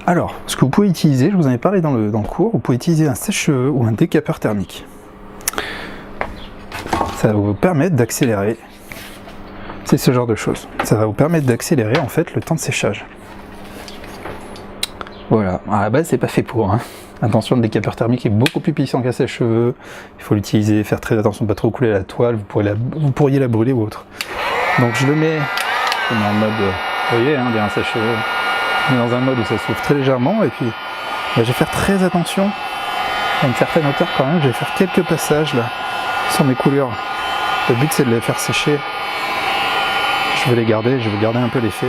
Alors, ce que vous pouvez utiliser, je vous en ai parlé dans le cours, vous pouvez utiliser un sèche-cheveux ou un décapeur thermique. ça va vous permettre d'accélérer. C'est ce genre de choses. Ça va vous permettre d'accélérer en fait le temps de séchage. Voilà, à la base c'est pas fait pour. Hein. Attention, le décapeur thermique est beaucoup plus puissant qu'un sèche-cheveux. Il faut l'utiliser, faire très attention de pas trop couler la toile, vous pourriez la brûler ou autre. Donc je le mets en mode, vous voyez, hein, derrière un sèche-cheveux, dans un mode où ça s'ouvre très légèrement, et puis je vais faire très attention à une certaine hauteur quand même. Je vais faire quelques passages là sur mes coulures. Le but c'est de les faire sécher. Je vais garder un peu l'effet.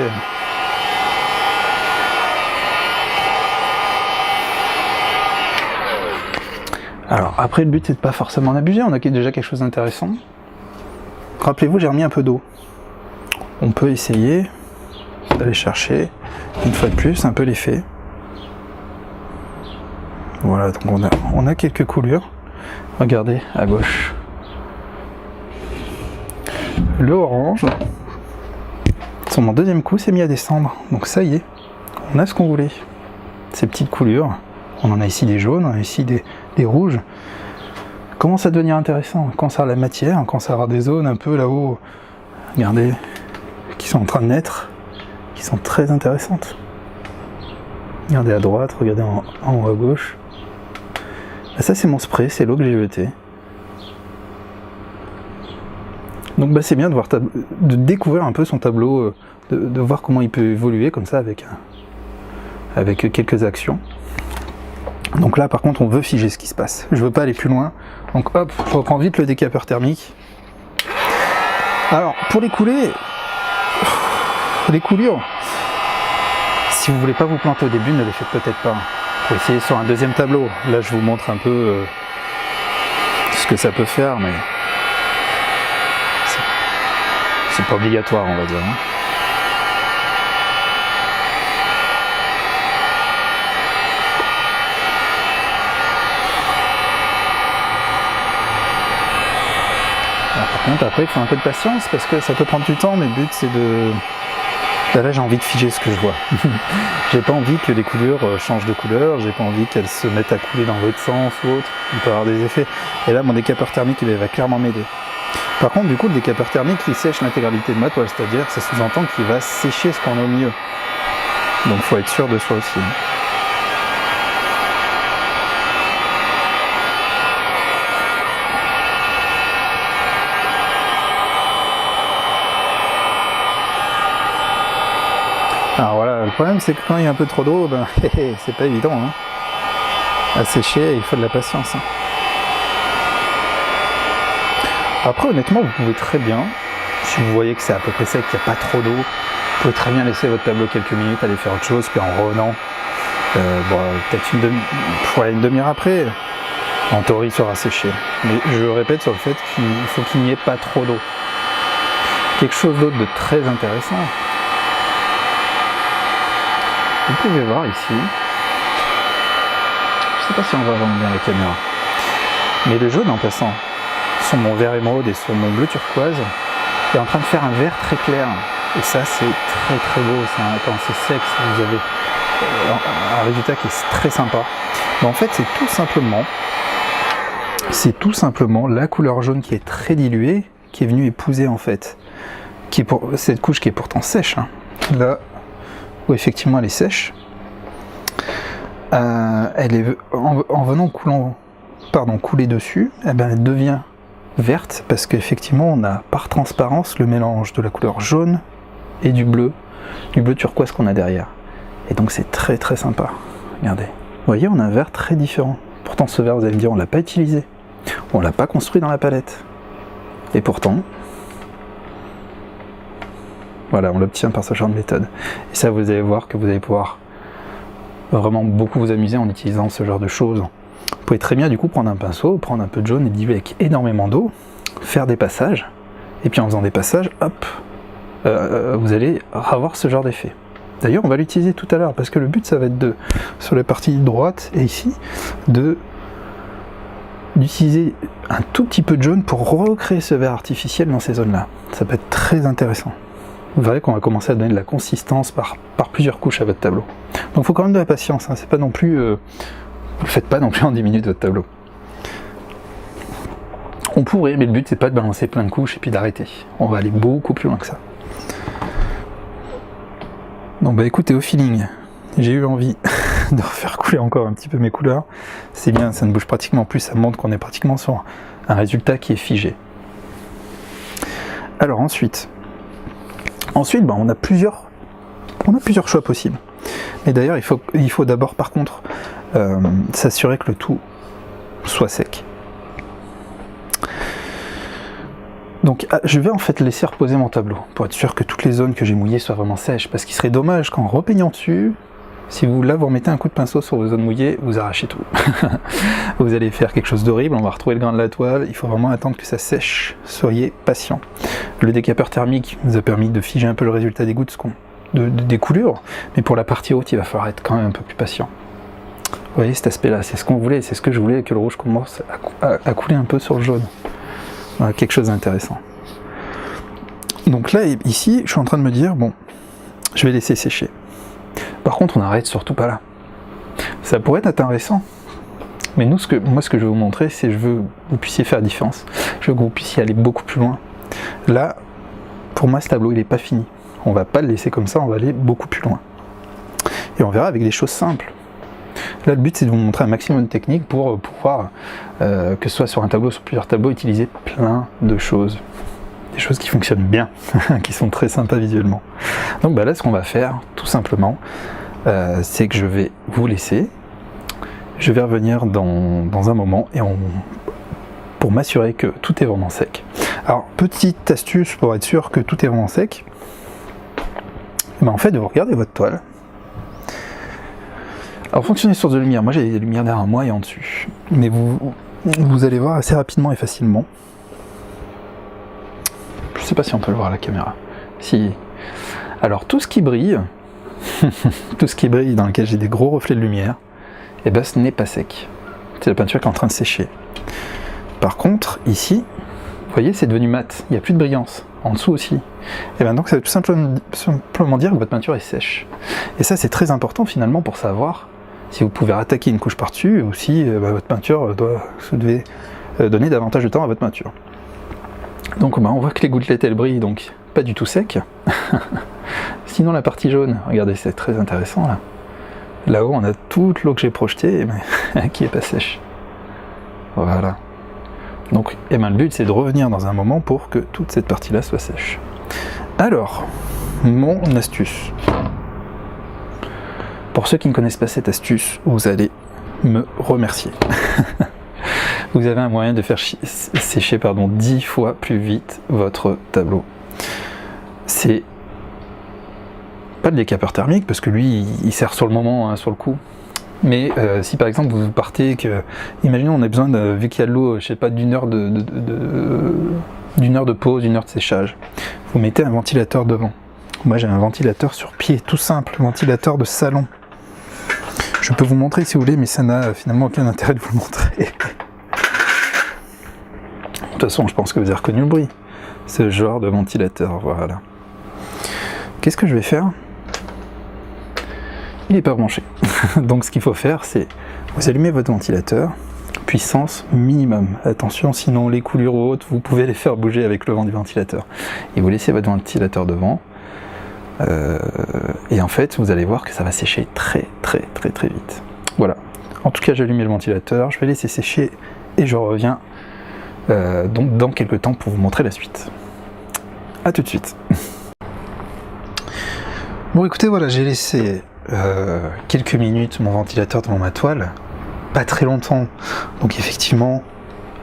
Alors après le but c'est de pas forcément en abuser, on a déjà quelque chose d'intéressant. Rappelez-vous, j'ai remis un peu d'eau. On peut essayer d'aller chercher une fois de plus un peu l'effet. Voilà, donc on a quelques coulures. Regardez à gauche. Le orange, sur mon deuxième coup, s'est mis à descendre. Donc ça y est, on a ce qu'on voulait. Ces petites coulures. On en a ici des jaunes, on a ici des rouges. Commence à devenir intéressant. On commence à avoir la matière, on commence à avoir des zones un peu là-haut. Regardez, qui sont en train de naître, qui sont très intéressantes. Regardez à droite, regardez en haut à gauche. Ça c'est mon spray, c'est l'eau que j'ai jetée. Donc c'est bien de découvrir un peu son tableau, de voir comment il peut évoluer comme ça avec quelques actions. Donc là par contre on veut figer ce qui se passe. Je veux pas aller plus loin. Donc hop, je reprends vite le décapeur thermique. Alors pour les coulures, si vous voulez pas vous planter au début, ne les faites peut-être pas. Faut essayer sur un deuxième tableau. Là je vous montre un peu ce que ça peut faire, mais c'est pas obligatoire on va dire. Hein. Par contre après il faut un peu de patience parce que ça peut prendre du temps, mais le but c'est de... Là j'ai envie de figer ce que je vois. J'ai pas envie que les couleurs changent de couleur, j'ai pas envie qu'elles se mettent à couler dans l'autre sens ou autre, il peut y avoir des effets. Et là mon décapeur thermique il va clairement m'aider. Par contre du coup le décapeur thermique il sèche l'intégralité de ma toile, c'est-à-dire que ça sous-entend qu'il va sécher ce qu'on a au milieu. Donc faut être sûr de soi aussi. Alors voilà, le problème c'est que quand il y a un peu trop d'eau, c'est pas évident hein. À sécher, il faut de la patience. Hein. Après honnêtement vous pouvez très bien, si vous voyez que c'est à peu près sec, qu'il n'y a pas trop d'eau, vous pouvez très bien laisser votre tableau quelques minutes, aller faire autre chose, puis en revenant, peut-être une demi-heure après, en théorie il sera séché. Mais je répète sur le fait qu'il faut qu'il n'y ait pas trop d'eau. Quelque chose d'autre de très intéressant. Vous pouvez voir ici, je ne sais pas si on va voir bien la caméra, mais le jaune en passant sur mon vert émeraude et sur mon bleu turquoise est en train de faire un vert très clair. Et ça c'est très très beau, quand c'est sec, vous avez un résultat qui est très sympa. Mais en fait c'est tout simplement la couleur jaune qui est très diluée, qui est venue épouser en fait, cette couche qui est pourtant sèche. Hein. Là, où effectivement elle est sèche, elle est, en venant couler dessus, elle devient verte parce qu'effectivement on a par transparence le mélange de la couleur jaune et du bleu turquoise qu'on a derrière. Et donc c'est très très sympa. Regardez, vous voyez on a un vert très différent. Pourtant ce vert vous allez me dire on l'a pas utilisé, on l'a pas construit dans la palette. Et pourtant, voilà, on l'obtient par ce genre de méthode. Et ça, vous allez voir que vous allez pouvoir vraiment beaucoup vous amuser en utilisant ce genre de choses. Vous pouvez très bien du coup prendre un pinceau, prendre un peu de jaune et diluer avec énormément d'eau, faire des passages, et puis en faisant des passages, hop, vous allez avoir ce genre d'effet. D'ailleurs, on va l'utiliser tout à l'heure, parce que le but, ça va être sur la partie droite et ici, d'utiliser un tout petit peu de jaune pour recréer ce vert artificiel dans ces zones-là. Ça peut être très intéressant. Vous verrez qu'on va commencer à donner de la consistance par plusieurs couches à votre tableau. Donc il faut quand même de la patience, hein. C'est pas non plus, vous le faites pas non plus en 10 minutes votre tableau. On pourrait, mais le but c'est pas de balancer plein de couches et puis d'arrêter. On va aller beaucoup plus loin que ça. Donc bah écoutez, au feeling, j'ai eu envie de refaire couler encore un petit peu mes couleurs. C'est bien, ça ne bouge pratiquement plus, ça montre qu'on est pratiquement sur un résultat qui est figé. Alors ensuite bah, on a plusieurs choix possibles. Mais d'ailleurs, il faut d'abord par contre s'assurer que le tout soit sec. Donc je vais en fait laisser reposer mon tableau pour être sûr que toutes les zones que j'ai mouillées soient vraiment sèches, parce qu'il serait dommage qu'en repeignant dessus, si vous remettez un coup de pinceau sur vos zones mouillées, vous arrachez tout. Vous allez faire quelque chose d'horrible, on va retrouver le grain de la toile, il faut vraiment attendre que ça sèche, soyez patient. Le décapeur thermique nous a permis de figer un peu le résultat des gouttes des coulures, mais pour la partie haute, il va falloir être quand même un peu plus patient. Vous voyez cet aspect-là, c'est ce qu'on voulait, c'est ce que je voulais, que le rouge commence à couler un peu sur le jaune. Voilà, quelque chose d'intéressant. Donc là, ici, je suis en train de me dire, bon, je vais laisser sécher. Par contre, on n'arrête surtout pas là. Ça pourrait être intéressant, mais moi, ce que je vais vous montrer, c'est que je veux que vous puissiez faire la différence. Je veux que vous puissiez aller beaucoup plus loin. Là, pour moi, ce tableau, il n'est pas fini. On va pas le laisser comme ça, on va aller beaucoup plus loin. Et on verra avec des choses simples. Là, le but, c'est de vous montrer un maximum de techniques pour pouvoir, que ce soit sur un tableau, sur plusieurs tableaux, utiliser plein de choses. Des choses qui fonctionnent bien, qui sont très sympas visuellement. Donc bah là, ce qu'on va faire, tout simplement, c'est que je vais vous laisser. Je vais revenir dans un moment pour m'assurer que tout est vraiment sec. Alors, petite astuce pour être sûr que tout est vraiment sec, ben en fait, vous regardez votre toile. Alors, fonctionnez sur de lumière. Moi, j'ai des lumières derrière moi et en dessus. Mais vous allez voir assez rapidement et facilement. Je sais pas si on peut le voir à la caméra. Si. Alors, tout ce qui brille, tout ce qui brille dans lequel j'ai des gros reflets de lumière, et ben ce n'est pas sec. C'est la peinture qui est en train de sécher. Par contre, ici, vous voyez, c'est devenu mat. Il n'y a plus de brillance. En dessous aussi. Et bien donc, ça veut tout simplement dire que votre peinture est sèche. Et ça, c'est très important finalement pour savoir si vous pouvez attaquer une couche par-dessus ou si votre peinture devait donner davantage de temps à votre peinture. Donc on voit que les gouttelettes elles brillent, donc pas du tout sec. Sinon la partie jaune, regardez, c'est très intéressant là. Là-haut on a toute l'eau que j'ai projetée, mais qui est pas sèche. Voilà. Donc le but c'est de revenir dans un moment pour que toute cette partie-là soit sèche. Alors, mon astuce. Pour ceux qui ne connaissent pas cette astuce, vous allez me remercier. Vous avez un moyen de faire sécher 10 fois plus vite votre tableau. C'est pas le décapeur thermique, parce que lui, il sert sur le moment, hein, sur le coup. Mais si par exemple vous partez imaginons on a besoin, vu qu'il y a de l'eau, je sais pas, d'une heure de pause, d'une heure de séchage. Vous mettez un ventilateur devant. Moi j'ai un ventilateur sur pied, tout simple, ventilateur de salon. Je peux vous montrer si vous voulez, mais ça n'a finalement aucun intérêt de vous le montrer. De toute façon, je pense que vous avez reconnu le bruit. Ce genre de ventilateur, voilà. Qu'est-ce que je vais faire ? Il n'est pas branché. Donc ce qu'il faut faire, c'est vous allumez votre ventilateur, puissance minimum. Attention, sinon les coulures hautes, vous pouvez les faire bouger avec le vent du ventilateur. Et vous laissez votre ventilateur devant. Et en fait, vous allez voir que ça va sécher très vite. Voilà. En tout cas, j'ai allumé le ventilateur, je vais laisser sécher et je reviens donc dans quelques temps pour vous montrer la suite. A tout de suite. Bon, écoutez, voilà, j'ai laissé quelques minutes mon ventilateur devant ma toile, pas très longtemps, donc effectivement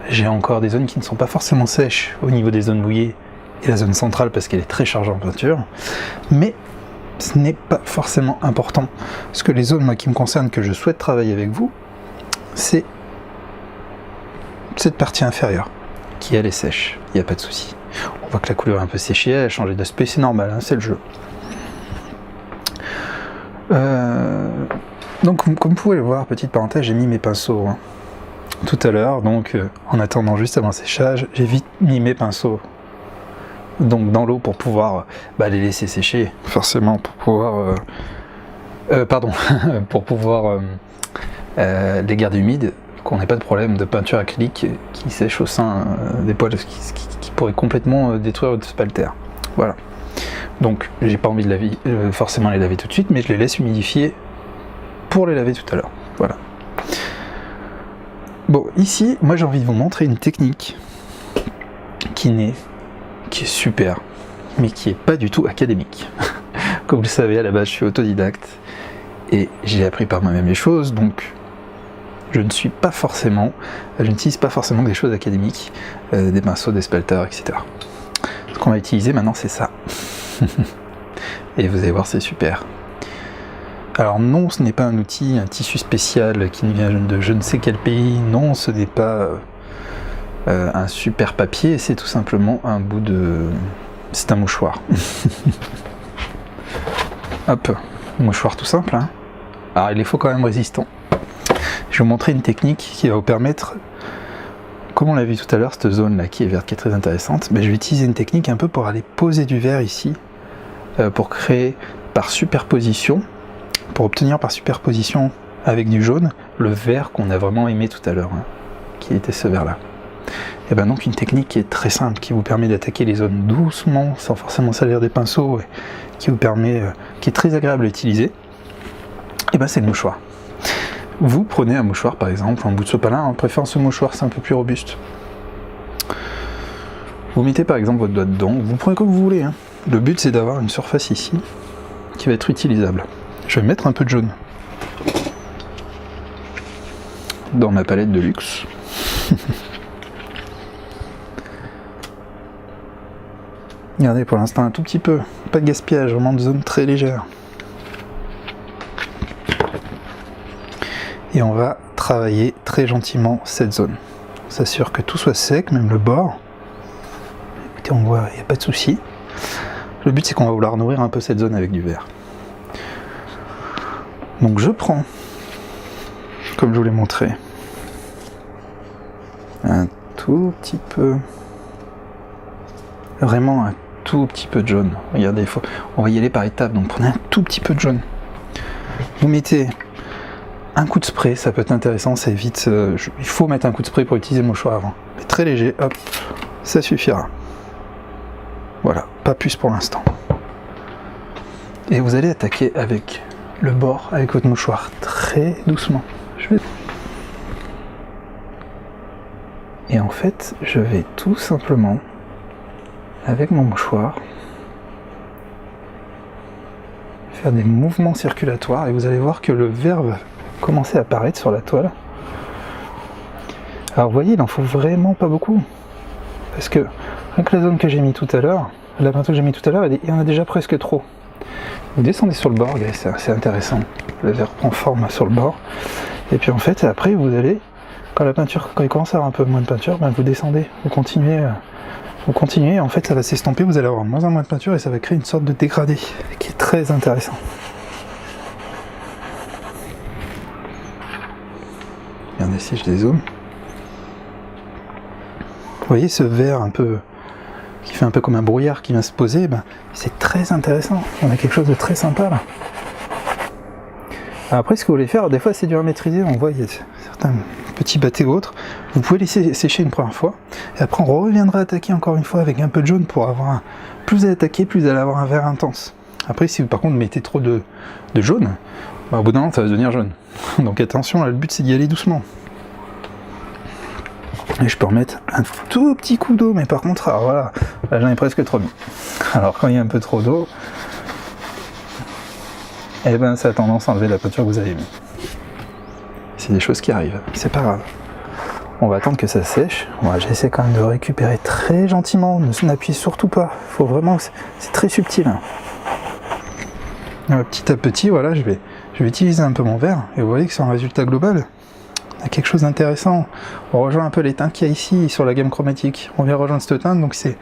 j'ai encore des zones qui ne sont pas forcément sèches au niveau des zones mouillées et la zone centrale parce qu'elle est très chargée en peinture, mais ce n'est pas forcément important, parce que les zones qui me concernent, que je souhaite travailler avec vous, c'est cette partie inférieure qui elle est sèche, il n'y a pas de souci. On voit que la couleur est un peu séchée, elle a changé d'aspect, c'est normal, hein, c'est le jeu. Donc comme vous pouvez le voir, petite parenthèse, j'ai mis mes pinceaux tout à l'heure, donc en attendant juste avant le séchage, j'ai vite mis mes pinceaux donc dans l'eau pour pouvoir les laisser sécher, forcément pour pouvoir pour pouvoir les garder humides qu'on n'ait pas de problème de peinture acrylique qui sèche au sein des poils, qui pourrait complètement détruire votre spalter. Voilà. Donc j'ai pas envie de forcément les laver tout de suite, mais je les laisse humidifier pour les laver tout à l'heure. Voilà. Bon, ici, moi j'ai envie de vous montrer une technique qui est super, mais qui est pas du tout académique. Comme vous le savez, à la base je suis autodidacte et j'ai appris par moi-même les choses, donc je n'utilise pas forcément des choses académiques, des pinceaux, des spalters, etc. Ce qu'on va utiliser maintenant, c'est ça. Et vous allez voir, c'est super. Alors non, ce n'est pas un outil, un tissu spécial qui vient de je ne sais quel pays. Non, ce n'est pas un super papier. C'est tout simplement un bout de... C'est un mouchoir. Hop, mouchoir tout simple. Hein. Alors il faut quand même résistant. Je vais vous montrer une technique qui va vous permettre, comme on l'a vu tout à l'heure, cette zone là qui est verte, qui est très intéressante, mais je vais utiliser une technique un peu pour aller poser du vert ici, pour créer par superposition, pour obtenir par superposition avec du jaune, le vert qu'on a vraiment aimé tout à l'heure, hein, qui était ce vert là. Et bien donc une technique qui est très simple, qui vous permet d'attaquer les zones doucement, sans forcément salir des pinceaux, qui vous permet, qui est très agréable à utiliser, et ben c'est le mouchoir. Vous prenez un mouchoir par exemple, un bout de sopalin, en préférant ce mouchoir, c'est un peu plus robuste. Vous mettez par exemple votre doigt dedans, vous prenez comme vous voulez. Hein. Le but c'est d'avoir une surface ici qui va être utilisable. Je vais mettre un peu de jaune dans ma palette de luxe. Regardez pour l'instant un tout petit peu, pas de gaspillage, vraiment de zone très légère. Et on va travailler très gentiment cette zone. On s'assure que tout soit sec, même le bord. Écoutez, on voit, il n'y a pas de souci. Le but c'est qu'on va vouloir nourrir un peu cette zone avec du vert. Donc je prends, comme je vous l'ai montré, un tout petit peu, vraiment un tout petit peu de jaune. Regardez, on va y aller par étapes, donc prenez un tout petit peu de jaune. Vous mettez un coup de spray, ça peut être intéressant, ça évite, il faut mettre un coup de spray pour utiliser le mouchoir avant. Mais très léger, hop, ça suffira. Voilà, pas plus pour l'instant. Et vous allez attaquer avec le bord, avec votre mouchoir, très doucement. Et en fait, je vais tout simplement, avec mon mouchoir, faire des mouvements circulatoires et vous allez voir que le vert va commencer à apparaître sur la toile. Alors vous voyez, il en faut vraiment pas beaucoup. Parce que avec la zone que j'ai mis tout à l'heure, la peinture que j'ai mis tout à l'heure, il y en a déjà presque trop. Vous descendez sur le bord, regardez, c'est intéressant. Le vert prend forme sur le bord. Et puis en fait, après vous allez, quand il commence à avoir un peu moins de peinture, ben vous descendez, vous continuez, en fait ça va s'estomper, vous allez avoir moins en moins de peinture et ça va créer une sorte de dégradé qui est très intéressant. Regardez si je dézoome. Vous voyez ce vert un peu qui fait un peu comme un brouillard qui vient se poser, ben, c'est très intéressant. On a quelque chose de très sympa là. Alors après, ce que vous voulez faire, des fois c'est dur à maîtriser, on voit il y a certains petits battés ou autres. Vous pouvez laisser sécher une première fois, et après on reviendra attaquer encore une fois avec un peu de jaune pour avoir plus vous allez attaquer, plus vous allez avoir un vert intense. Après, si vous par contre mettez trop de jaune, ben, au bout d'un moment ça va devenir jaune. Donc attention, là, le but c'est d'y aller doucement. Et je peux remettre un tout petit coup d'eau, mais par contre, alors voilà, là j'en ai presque trop mis. Alors quand il y a un peu trop d'eau, eh ben ça a tendance à enlever la peinture que vous avez mis. C'est des choses qui arrivent, c'est pas grave. On va attendre que ça sèche. Moi, j'essaie quand même de récupérer très gentiment, n'appuyez surtout pas. Faut vraiment, c'est très subtil. Petit à petit, voilà, je vais utiliser un peu mon verre, et vous voyez que c'est un résultat global. On a quelque chose d'intéressant. On rejoint un peu les teintes qu'il y a ici sur la gamme chromatique. On vient rejoindre cette teinte, donc c'est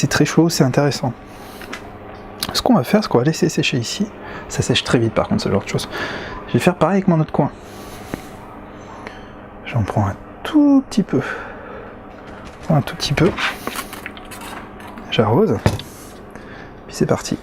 très chaud, c'est intéressant. Ce qu'on va faire, c'est qu'on va laisser sécher ici. Ça sèche très vite par contre, ce genre de choses. Je vais faire pareil avec mon autre coin. J'en prends un tout petit peu. Un tout petit peu. J'arrose. Puis c'est parti.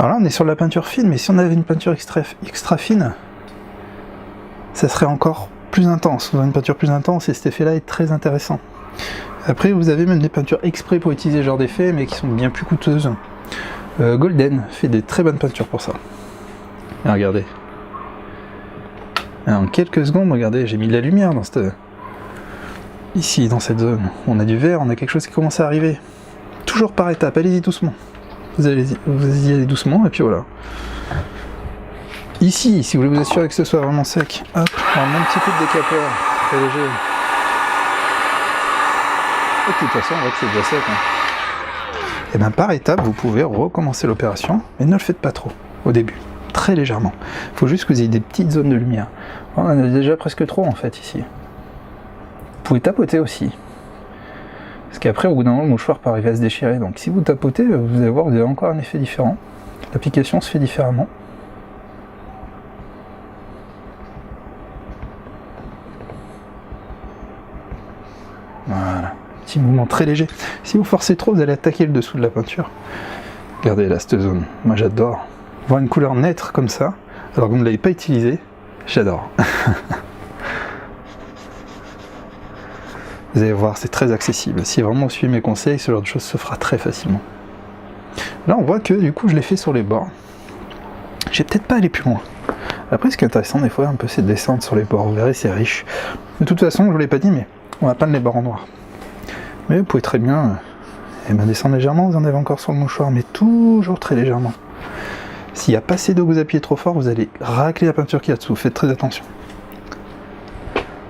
Alors là on est sur la peinture fine, mais si on avait une peinture extra fine, ça serait encore plus intense. Vous avez une peinture plus intense et cet effet-là est très intéressant. Après vous avez même des peintures exprès pour utiliser ce genre d'effet, mais qui sont bien plus coûteuses. Golden fait des très bonnes peintures pour ça. Et regardez. En quelques secondes, regardez, j'ai mis de la lumière dans cette... Ici, dans cette zone. On a du vert, on a quelque chose qui commence à arriver. Toujours par étapes, allez-y doucement. Vous y allez doucement, et puis voilà. Ici, si vous voulez vous assurer que ce soit vraiment sec, hop, on met un petit peu de décapeur, très léger. Et de toute façon, on voit que c'est déjà sec. Et bien par étape, vous pouvez recommencer l'opération, mais ne le faites pas trop au début. Très légèrement. Il faut juste que vous ayez des petites zones de lumière. On en a déjà presque trop en fait ici. Vous pouvez tapoter aussi. Parce qu'après au bout d'un moment le mouchoir peut arriver à se déchirer. Donc si vous tapotez, vous allez voir, vous avez encore un effet différent. L'application se fait différemment. Voilà. Petit mouvement très léger. Si vous forcez trop, vous allez attaquer le dessous de la peinture. Regardez là cette zone. Moi j'adore. Voir une couleur nette comme ça, alors que vous ne l'avez pas utilisée, j'adore. Vous allez voir, c'est très accessible. Si vraiment vous suivez mes conseils, ce genre de choses se fera très facilement. Là, on voit que du coup, je l'ai fait sur les bords. J'ai peut-être pas allé plus loin. Après, ce qui est intéressant des fois, un peu, c'est de descendre sur les bords. Vous verrez, c'est riche. De toute façon, je vous l'ai pas dit, mais on va peindre les bords en noir. Mais vous pouvez très bien descendre légèrement. Vous en avez encore sur le mouchoir, mais toujours très légèrement. S'il n'y a pas assez d'eau, vous appuyez trop fort, vous allez racler la peinture qu'il y a dessous. Faites très attention.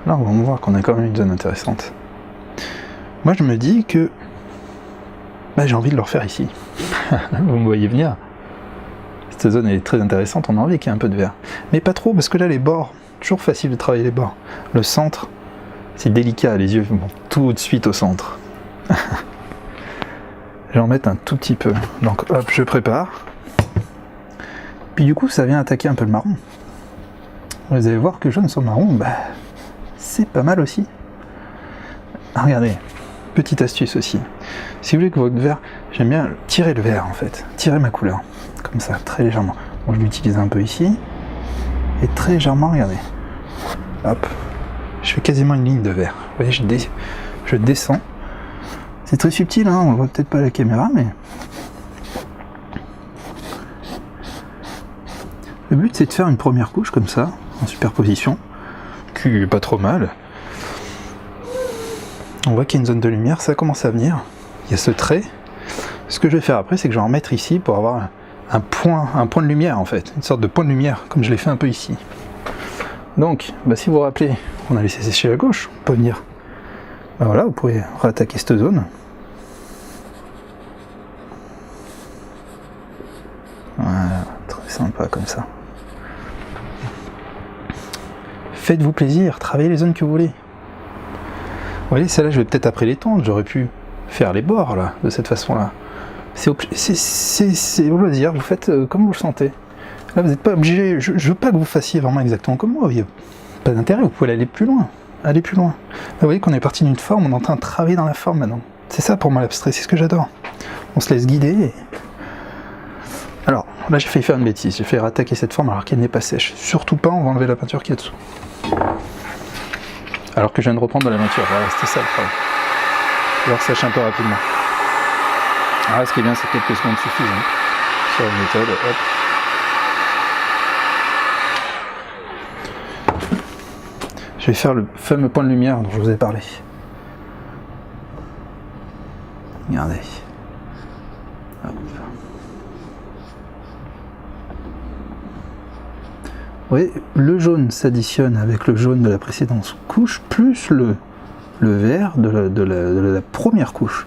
Là, on va voir qu'on a quand même une zone intéressante. Moi, je me dis que j'ai envie de le refaire ici. Vous me voyez venir. Cette zone est très intéressante, on a envie qu'il y ait un peu de vert. Mais pas trop, parce que là, les bords, toujours facile de travailler les bords. Le centre, c'est délicat, les yeux vont tout de suite au centre. Je vais en mettre un tout petit peu. Donc, hop, je prépare. Puis du coup, ça vient attaquer un peu le marron. Vous allez voir que jaune sur marron, c'est pas mal aussi. Regardez, petite astuce aussi. Si vous voulez que votre vert, j'aime bien tirer le vert en fait, tirer ma couleur, comme ça, très légèrement. Bon, je l'utilise un peu ici, et très légèrement, regardez. Hop, je fais quasiment une ligne de vert. Vous voyez, je descends. C'est très subtil, hein, on le voit peut-être pas à la caméra, mais... Le but c'est de faire une première couche comme ça, en superposition, qui est pas trop mal. On voit qu'il y a une zone de lumière, ça commence à venir. Il y a ce trait. Ce que je vais faire après, c'est que je vais en mettre ici pour avoir un point de lumière en fait, une sorte de point de lumière, comme je l'ai fait un peu ici. Donc, si vous vous rappelez, on a laissé sécher à gauche, on peut venir. Voilà, vous pouvez rattaquer cette zone. Voilà, très sympa comme ça. Faites-vous plaisir, travaillez les zones que vous voulez. Vous voyez, celle-là, je vais peut-être après les tendre, j'aurais pu faire les bords, là, de cette façon-là. C'est au loisir, vous faites comme vous le sentez. Là, vous n'êtes pas obligé, je veux pas que vous fassiez vraiment exactement comme moi, il n'y a pas d'intérêt, vous pouvez aller plus loin. Allez plus loin. Là, vous voyez qu'on est parti d'une forme, on est en train de travailler dans la forme maintenant. C'est ça pour moi l'abstrait, c'est ce que j'adore. On se laisse guider. Et... Alors, là j'ai failli faire une bêtise, j'ai fait rattaquer cette forme alors qu'elle n'est pas sèche. Surtout pas, on va enlever la peinture qui est dessous. Alors que je viens de reprendre de la peinture, voilà, c'était ça le problème. Alors sèche un peu rapidement. Alors ce qui est bien, c'est que quelques secondes suffisent. Hein. Sur une méthode, hop. Je vais faire le fameux point de lumière dont je vous ai parlé. Regardez. Hop. Vous voyez, le jaune s'additionne avec le jaune de la précédente couche, plus le vert de la première couche.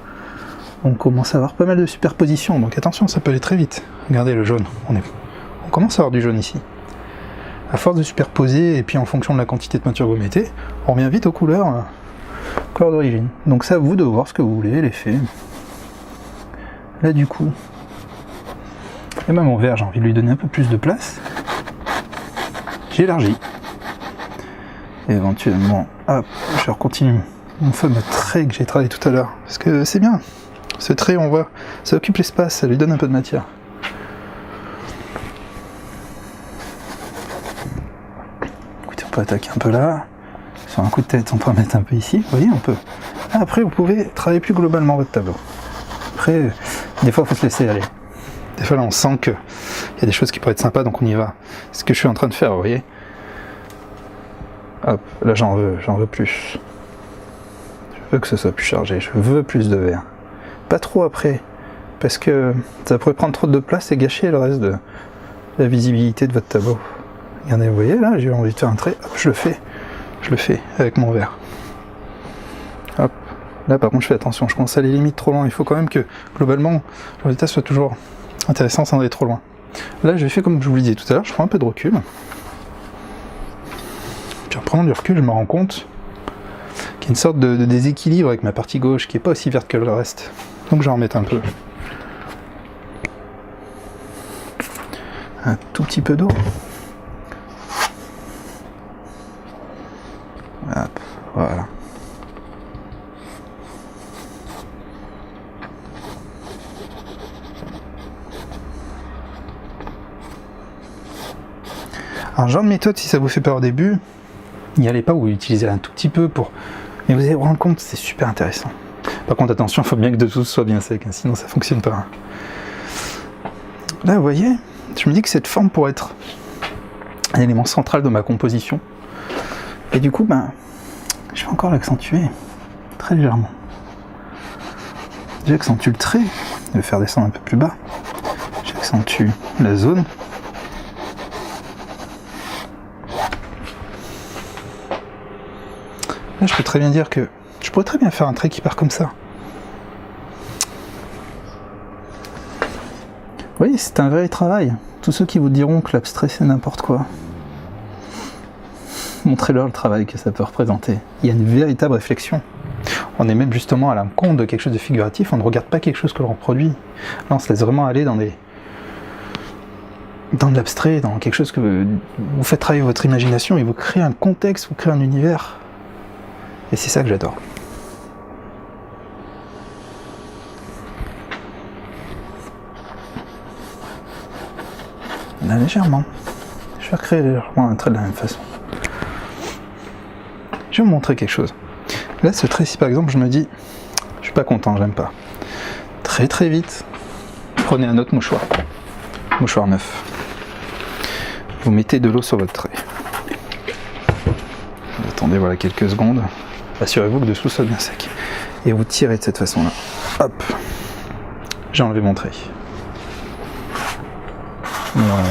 On commence à avoir pas mal de superpositions, donc attention, ça peut aller très vite. Regardez le jaune, on commence à avoir du jaune ici. À force de superposer, et puis en fonction de la quantité de peinture que vous mettez, on revient vite aux couleurs d'origine. Donc c'est à vous de voir ce que vous voulez, l'effet. Là du coup, et même mon vert, j'ai envie de lui donner un peu plus de place. J'élargis. Et éventuellement, hop, je continue mon fameux trait que j'ai travaillé tout à l'heure. Parce que c'est bien. Ce trait, on voit, ça occupe l'espace, ça lui donne un peu de matière. peut attaquer un peu là. Sur un coup de tête, on peut en mettre un peu ici. Vous voyez, on peut. Après, vous pouvez travailler plus globalement votre tableau. Après, des fois, il faut se laisser aller. Des fois, là, on sent qu'il y a des choses qui pourraient être sympas, donc on y va. C'est ce que je suis en train de faire, vous voyez. Hop, là, j'en veux plus. Je veux que ce soit plus chargé, je veux plus de vert. Pas trop après, parce que ça pourrait prendre trop de place et gâcher le reste de la visibilité de votre tableau. Regardez, vous voyez, là, j'ai envie de faire un trait, hop, je le fais avec mon vert. Hop. Là, par contre, je fais attention, je commence à aller limite trop loin. Il faut quand même que, globalement, le résultat soit toujours intéressant sans aller trop loin. Là, j'ai fait comme je vous le disais tout à l'heure, je prends un peu de recul. Puis en prenant du recul, je me rends compte qu'il y a une sorte de déséquilibre avec ma partie gauche qui n'est pas aussi verte que le reste. Donc, je vais en remettre un peu. Un tout petit peu d'eau. Hop, voilà. Alors, genre de méthode, si ça vous fait peur au début, n'y allez pas ou utilisez un tout petit peu pour... Mais vous allez vous rendre compte, c'est super intéressant. Par contre, attention, il faut bien que de tout soit bien sec, hein, sinon ça fonctionne pas. Là, vous voyez, je me dis que cette forme pourrait être un élément central de ma composition. Et du coup, je vais encore l'accentuer très légèrement. J'accentue le trait, je vais le faire descendre un peu plus bas. J'accentue la zone. Là, je peux très bien dire que je pourrais très bien faire un trait qui part comme ça. Vous voyez, c'est un vrai travail. Tous ceux qui vous diront que l'abstrait c'est n'importe quoi, montrez-leur le travail que ça peut représenter. Il y a une véritable réflexion. On est même justement à l'encontre de quelque chose de figuratif, on ne regarde pas quelque chose que l'on reproduit. Là, on se laisse vraiment aller dans de l'abstrait, dans quelque chose que vous faites travailler votre imagination et vous créez un contexte, vous créez un univers. Et c'est ça que j'adore. Là, légèrement. Je vais recréer légèrement un trait de la même façon. Je vais vous montrer quelque chose. Là, ce trait-ci, par exemple, je me dis, je suis pas content, j'aime pas. Très très vite, prenez un autre mouchoir. Mouchoir neuf. Vous mettez de l'eau sur votre trait. Vous attendez voilà quelques secondes. Assurez-vous que dessous soit bien sec. Et vous tirez de cette façon-là. Hop. J'ai enlevé mon trait. Voilà.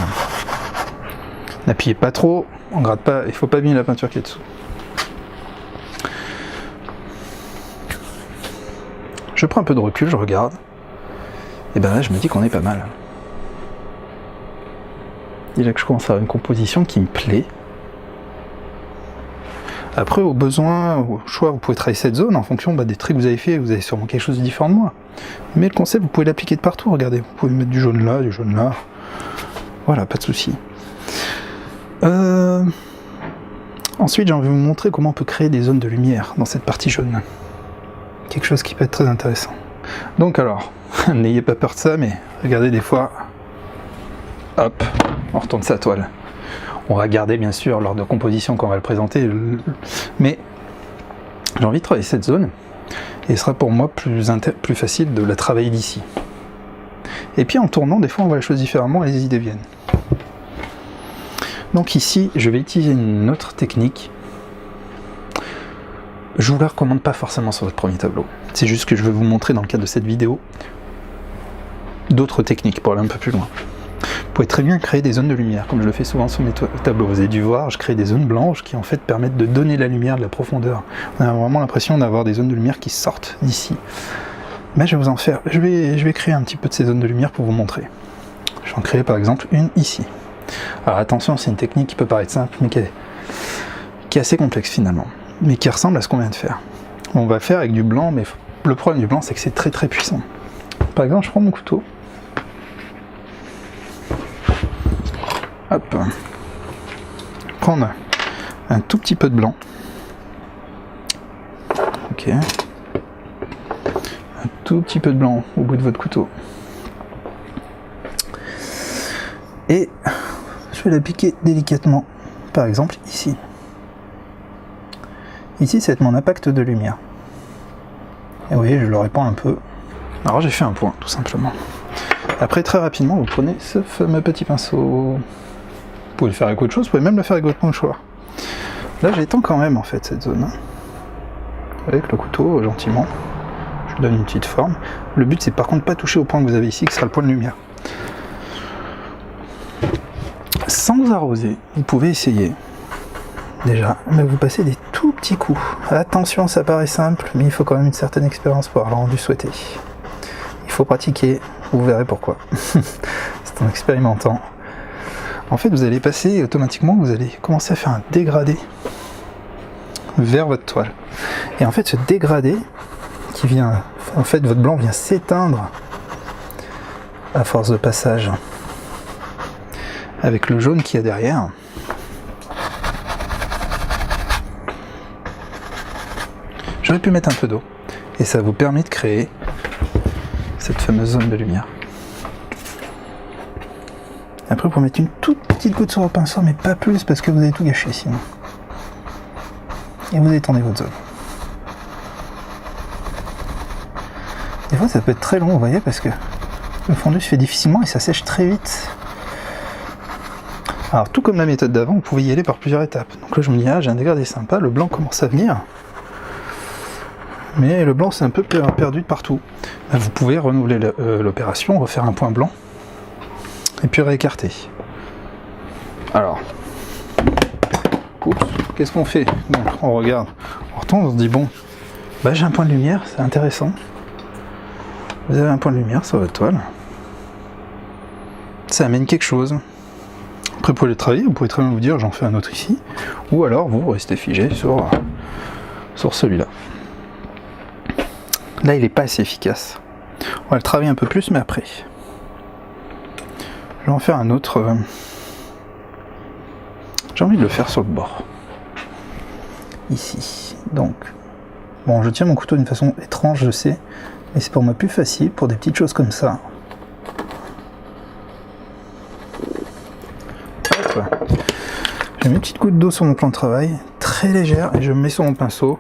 N'appuyez pas trop, on gratte pas, il faut pas abîmer la peinture qui est dessous. Je prends un peu de recul, je regarde. Et ben là, je me dis qu'on est pas mal. Déjà que je commence à avoir une composition qui me plaît. Après, au besoin, au choix, vous pouvez travailler cette zone en fonction des traits que vous avez fait. Vous avez sûrement quelque chose de différent de moi. Mais le concept, vous pouvez l'appliquer de partout. Regardez, vous pouvez mettre du jaune là, du jaune là. Voilà, pas de souci. Ensuite, j'ai envie de vous montrer comment on peut créer des zones de lumière dans cette partie jaune. Quelque chose qui peut être très intéressant. Donc alors, n'ayez pas peur de ça, mais regardez des fois, hop, on retourne sa toile. On va garder bien sûr lors de composition quand on va le présenter, mais j'ai envie de travailler cette zone, et ce sera pour moi plus facile de la travailler d'ici. Et puis en tournant, des fois on voit les choses différemment et les idées viennent. Donc ici, je vais utiliser une autre technique. Je vous la recommande pas forcément sur votre premier tableau. C'est juste que je vais vous montrer dans le cadre de cette vidéo d'autres techniques pour aller un peu plus loin. Vous pouvez très bien créer des zones de lumière, comme je le fais souvent sur mes tableaux. Vous avez dû voir, je crée des zones blanches qui en fait permettent de donner de la lumière, de la profondeur. On a vraiment l'impression d'avoir des zones de lumière qui sortent d'ici. Mais je vais vous en faire, je vais créer un petit peu de ces zones de lumière pour vous montrer. Je vais en créer par exemple une ici. Alors attention, c'est une technique qui peut paraître simple, mais qui est assez complexe finalement, mais qui ressemble à ce qu'on vient de faire. On va faire avec du blanc, mais le problème du blanc, c'est que c'est très très puissant. Par exemple, je prends mon couteau. Hop. Prendre un tout petit peu de blanc. Ok. Un tout petit peu de blanc au bout de votre couteau. Et je vais l'appliquer délicatement, par exemple ici. Ici, ça va être mon impact de lumière. Et vous voyez, je le répands un peu. Alors j'ai fait un point, tout simplement. Après, très rapidement, vous prenez ce fameux petit pinceau. Vous pouvez le faire avec autre chose, vous pouvez même le faire avec votre mouchoir. Là, j'étends quand même, en fait, cette zone. Avec le couteau, gentiment. Je donne une petite forme. Le but, c'est par contre pas toucher au point que vous avez ici, qui sera le point de lumière. Sans vous arroser, vous pouvez essayer. Déjà, mais vous passez des tout petits coups. Attention, ça paraît simple, mais il faut quand même une certaine expérience pour avoir le rendu souhaité. Il faut pratiquer, vous verrez pourquoi. C'est en expérimentant. En fait, vous allez passer automatiquement, vous allez commencer à faire un dégradé vers votre toile. Et en fait, ce dégradé qui vient, en fait, votre blanc vient s'éteindre à force de passage avec le jaune qu'il y a derrière. J'aurais pu mettre un peu d'eau et ça vous permet de créer cette fameuse zone de lumière. Après, vous pouvez mettre une toute petite goutte sur le pinceau, mais pas plus parce que vous allez tout gâcher sinon. Et vous étendez votre zone. Des fois, ça peut être très long, vous voyez, parce que le fondu se fait difficilement et ça sèche très vite. Alors, tout comme la méthode d'avant, vous pouvez y aller par plusieurs étapes. Donc là, je me dis, ah, j'ai un dégradé sympa, le blanc commence à venir. Mais le blanc, c'est un peu perdu de partout. Vous pouvez renouveler l'opération, refaire un point blanc, et puis réécarter. Alors, oups, qu'est-ce qu'on fait? Bon, on regarde, on retourne, on se dit, bon, bah, j'ai un point de lumière, c'est intéressant. Vous avez un point de lumière sur votre toile. Ça amène quelque chose. Après, vous pouvez le travailler, vous pouvez très bien vous dire, j'en fais un autre ici, ou alors vous restez figé sur celui-là. Là, il n'est pas assez efficace. On va le travailler un peu plus, mais après. Je vais en faire un autre. J'ai envie de le faire sur le bord. Ici. Donc, bon, je tiens mon couteau d'une façon étrange, je sais, mais c'est pour moi plus facile, pour des petites choses comme ça. Hop. J'ai mis une petite goutte d'eau sur mon plan de travail, très légère, et je me mets sur mon pinceau.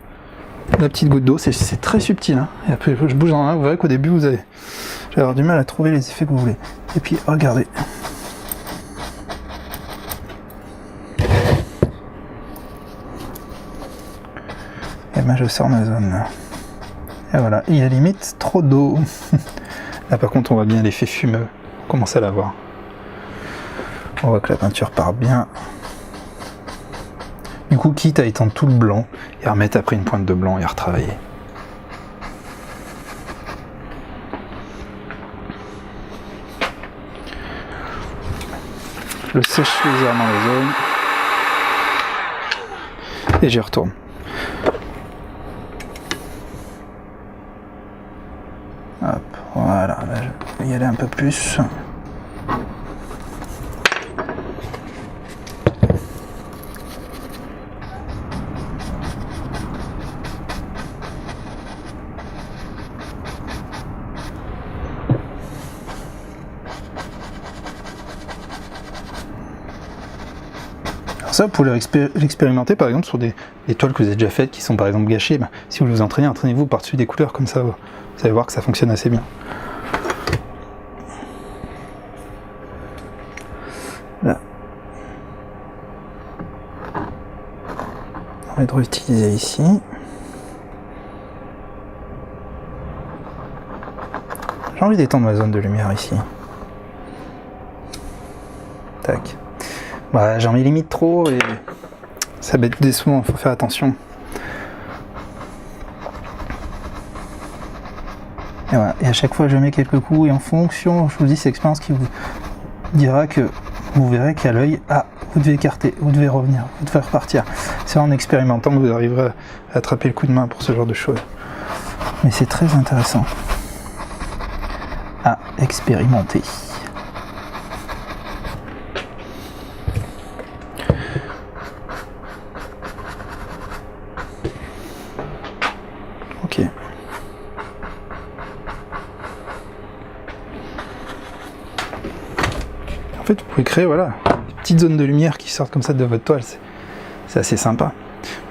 La petite goutte d'eau, c'est très subtil, hein. Et après je bouge en un, vous verrez qu'au début vous allez avoir du mal à trouver les effets que vous voulez. Et puis regardez. Et ben je sors ma zone là. Et voilà, il y a limite trop d'eau. Là par contre on voit bien l'effet fumeux, on commence à l'avoir. On voit que la peinture part bien. Du coup, quitte à étendre tout le blanc et à remettre après une pointe de blanc et à retravailler. Je sèche légèrement les zones et j'y retourne. Hop, voilà, là je vais y aller un peu plus. Ça, vous pouvez l'expérimenter par exemple sur des toiles que vous avez déjà faites qui sont par exemple gâchées. Ben, si vous vous entraînez, entraînez-vous par-dessus des couleurs comme ça, vous allez voir que ça fonctionne assez bien. Là. On va réutiliser ici. J'ai envie d'étendre ma zone de lumière ici. Tac. Bah, j'en mets limite trop et ça bête décevant, il faut faire attention. Et voilà, et à chaque fois je mets quelques coups et en fonction, je vous dis, c'est l'expérience qui vous dira que vous verrez qu'à l'œil, ah, vous devez écarter, vous devez revenir, vous devez repartir. C'est en expérimentant que vous arriverez à attraper le coup de main pour ce genre de choses. Mais c'est très intéressant à expérimenter. Ok. En fait, vous pouvez créer, voilà, des petites zones de lumière qui sortent comme ça de votre toile. C'est assez sympa.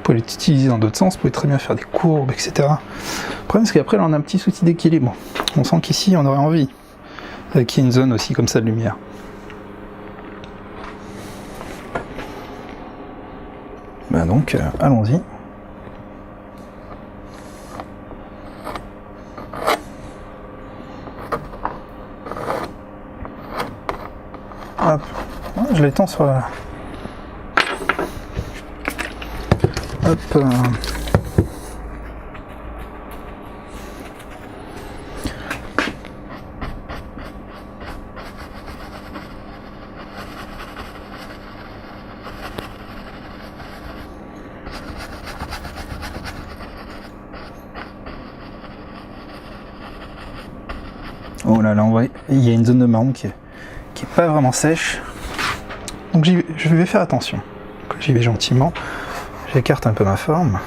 pouvez l'utiliser dans d'autres sens, vous pouvez très bien faire des courbes, etc. Le problème, c'est qu'après, là, on a un petit souci d'équilibre. On sent qu'ici, on aurait envie qu'il y ait une zone aussi comme ça de lumière. Ben donc, allons-y. Hop, je l'étends sur la... Hop. Oh là là, on voit, il y a une zone de marron qui est pas vraiment sèche. Donc je vais faire attention. J'y vais gentiment. J'écarte un peu ma forme.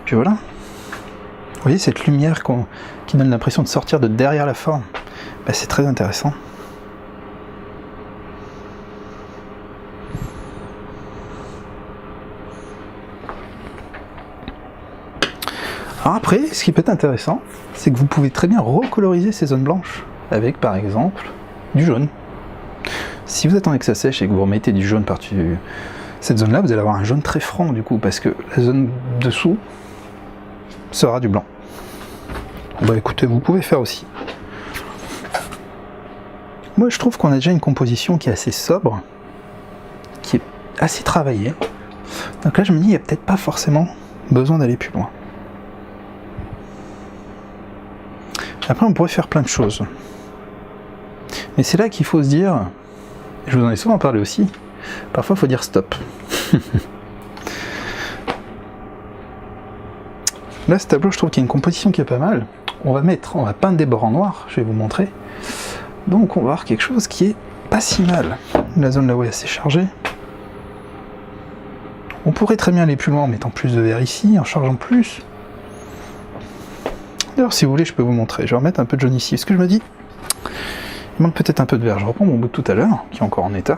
Puis voilà. Vous voyez cette lumière qui donne l'impression de sortir de derrière la forme. Ben, c'est très intéressant. Alors après, ce qui peut être intéressant, c'est que vous pouvez très bien recoloriser ces zones blanches avec, par exemple, du jaune. Si vous attendez que ça sèche et que vous remettez du jaune par-dessus cette zone-là, vous allez avoir un jaune très franc du coup, parce que la zone dessous sera du blanc. Bah écoutez, vous pouvez faire aussi. Moi je trouve qu'on a déjà une composition qui est assez sobre, qui est assez travaillée. Donc là je me dis, il n'y a peut-être pas forcément besoin d'aller plus loin. Après on pourrait faire plein de choses. Mais c'est là qu'il faut se dire, je vous en ai souvent parlé aussi, parfois il faut dire stop. Là ce tableau je trouve qu'il y a une composition qui est pas mal. On va peindre des bords en noir, je vais vous montrer. Donc on va avoir quelque chose qui est pas si mal. La zone là où elle est assez chargée. On pourrait très bien aller plus loin en mettant plus de vert ici, en chargeant plus. D'ailleurs si vous voulez je peux vous montrer, je vais remettre un peu de jaune ici, parce que je me dis, il manque peut-être un peu de vert. Je reprends mon bout de tout à l'heure, qui est encore en état.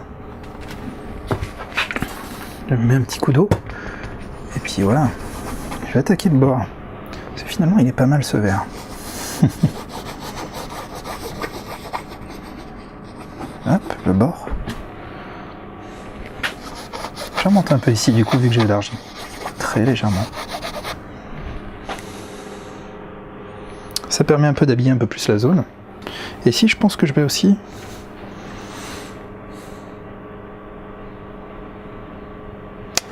Je mets un petit coup d'eau. Et puis voilà. Je vais attaquer le bord. Parce que finalement, il est pas mal ce vert. Hop, le bord. Je remonte un peu ici, du coup, vu que j'ai élargi. Très légèrement. Ça permet un peu d'habiller un peu plus la zone. Et ici, je pense que je vais aussi...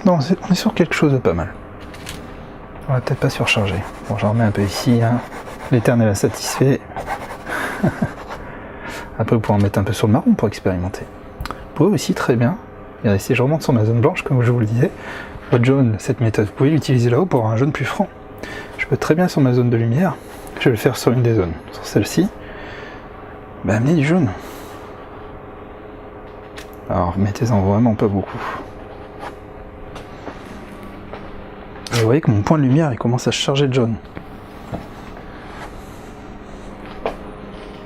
Non, on est sur quelque chose de pas mal. On va peut-être pas surcharger. Bon, j'en remets un peu ici. Hein. L'éternel a satisfait. Après, vous pouvez en mettre un peu sur le marron pour expérimenter. Vous pouvez aussi très bien... Regardez, si je remonte sur ma zone blanche, comme je vous le disais, votre jaune, cette méthode, vous pouvez l'utiliser là-haut pour avoir un jaune plus franc. Je peux très bien sur ma zone de lumière, je vais le faire sur une des zones. Sur celle-ci, bah, amenez du jaune. Alors, mettez-en vraiment pas beaucoup. Et vous voyez que mon point de lumière, il commence à se charger de jaune.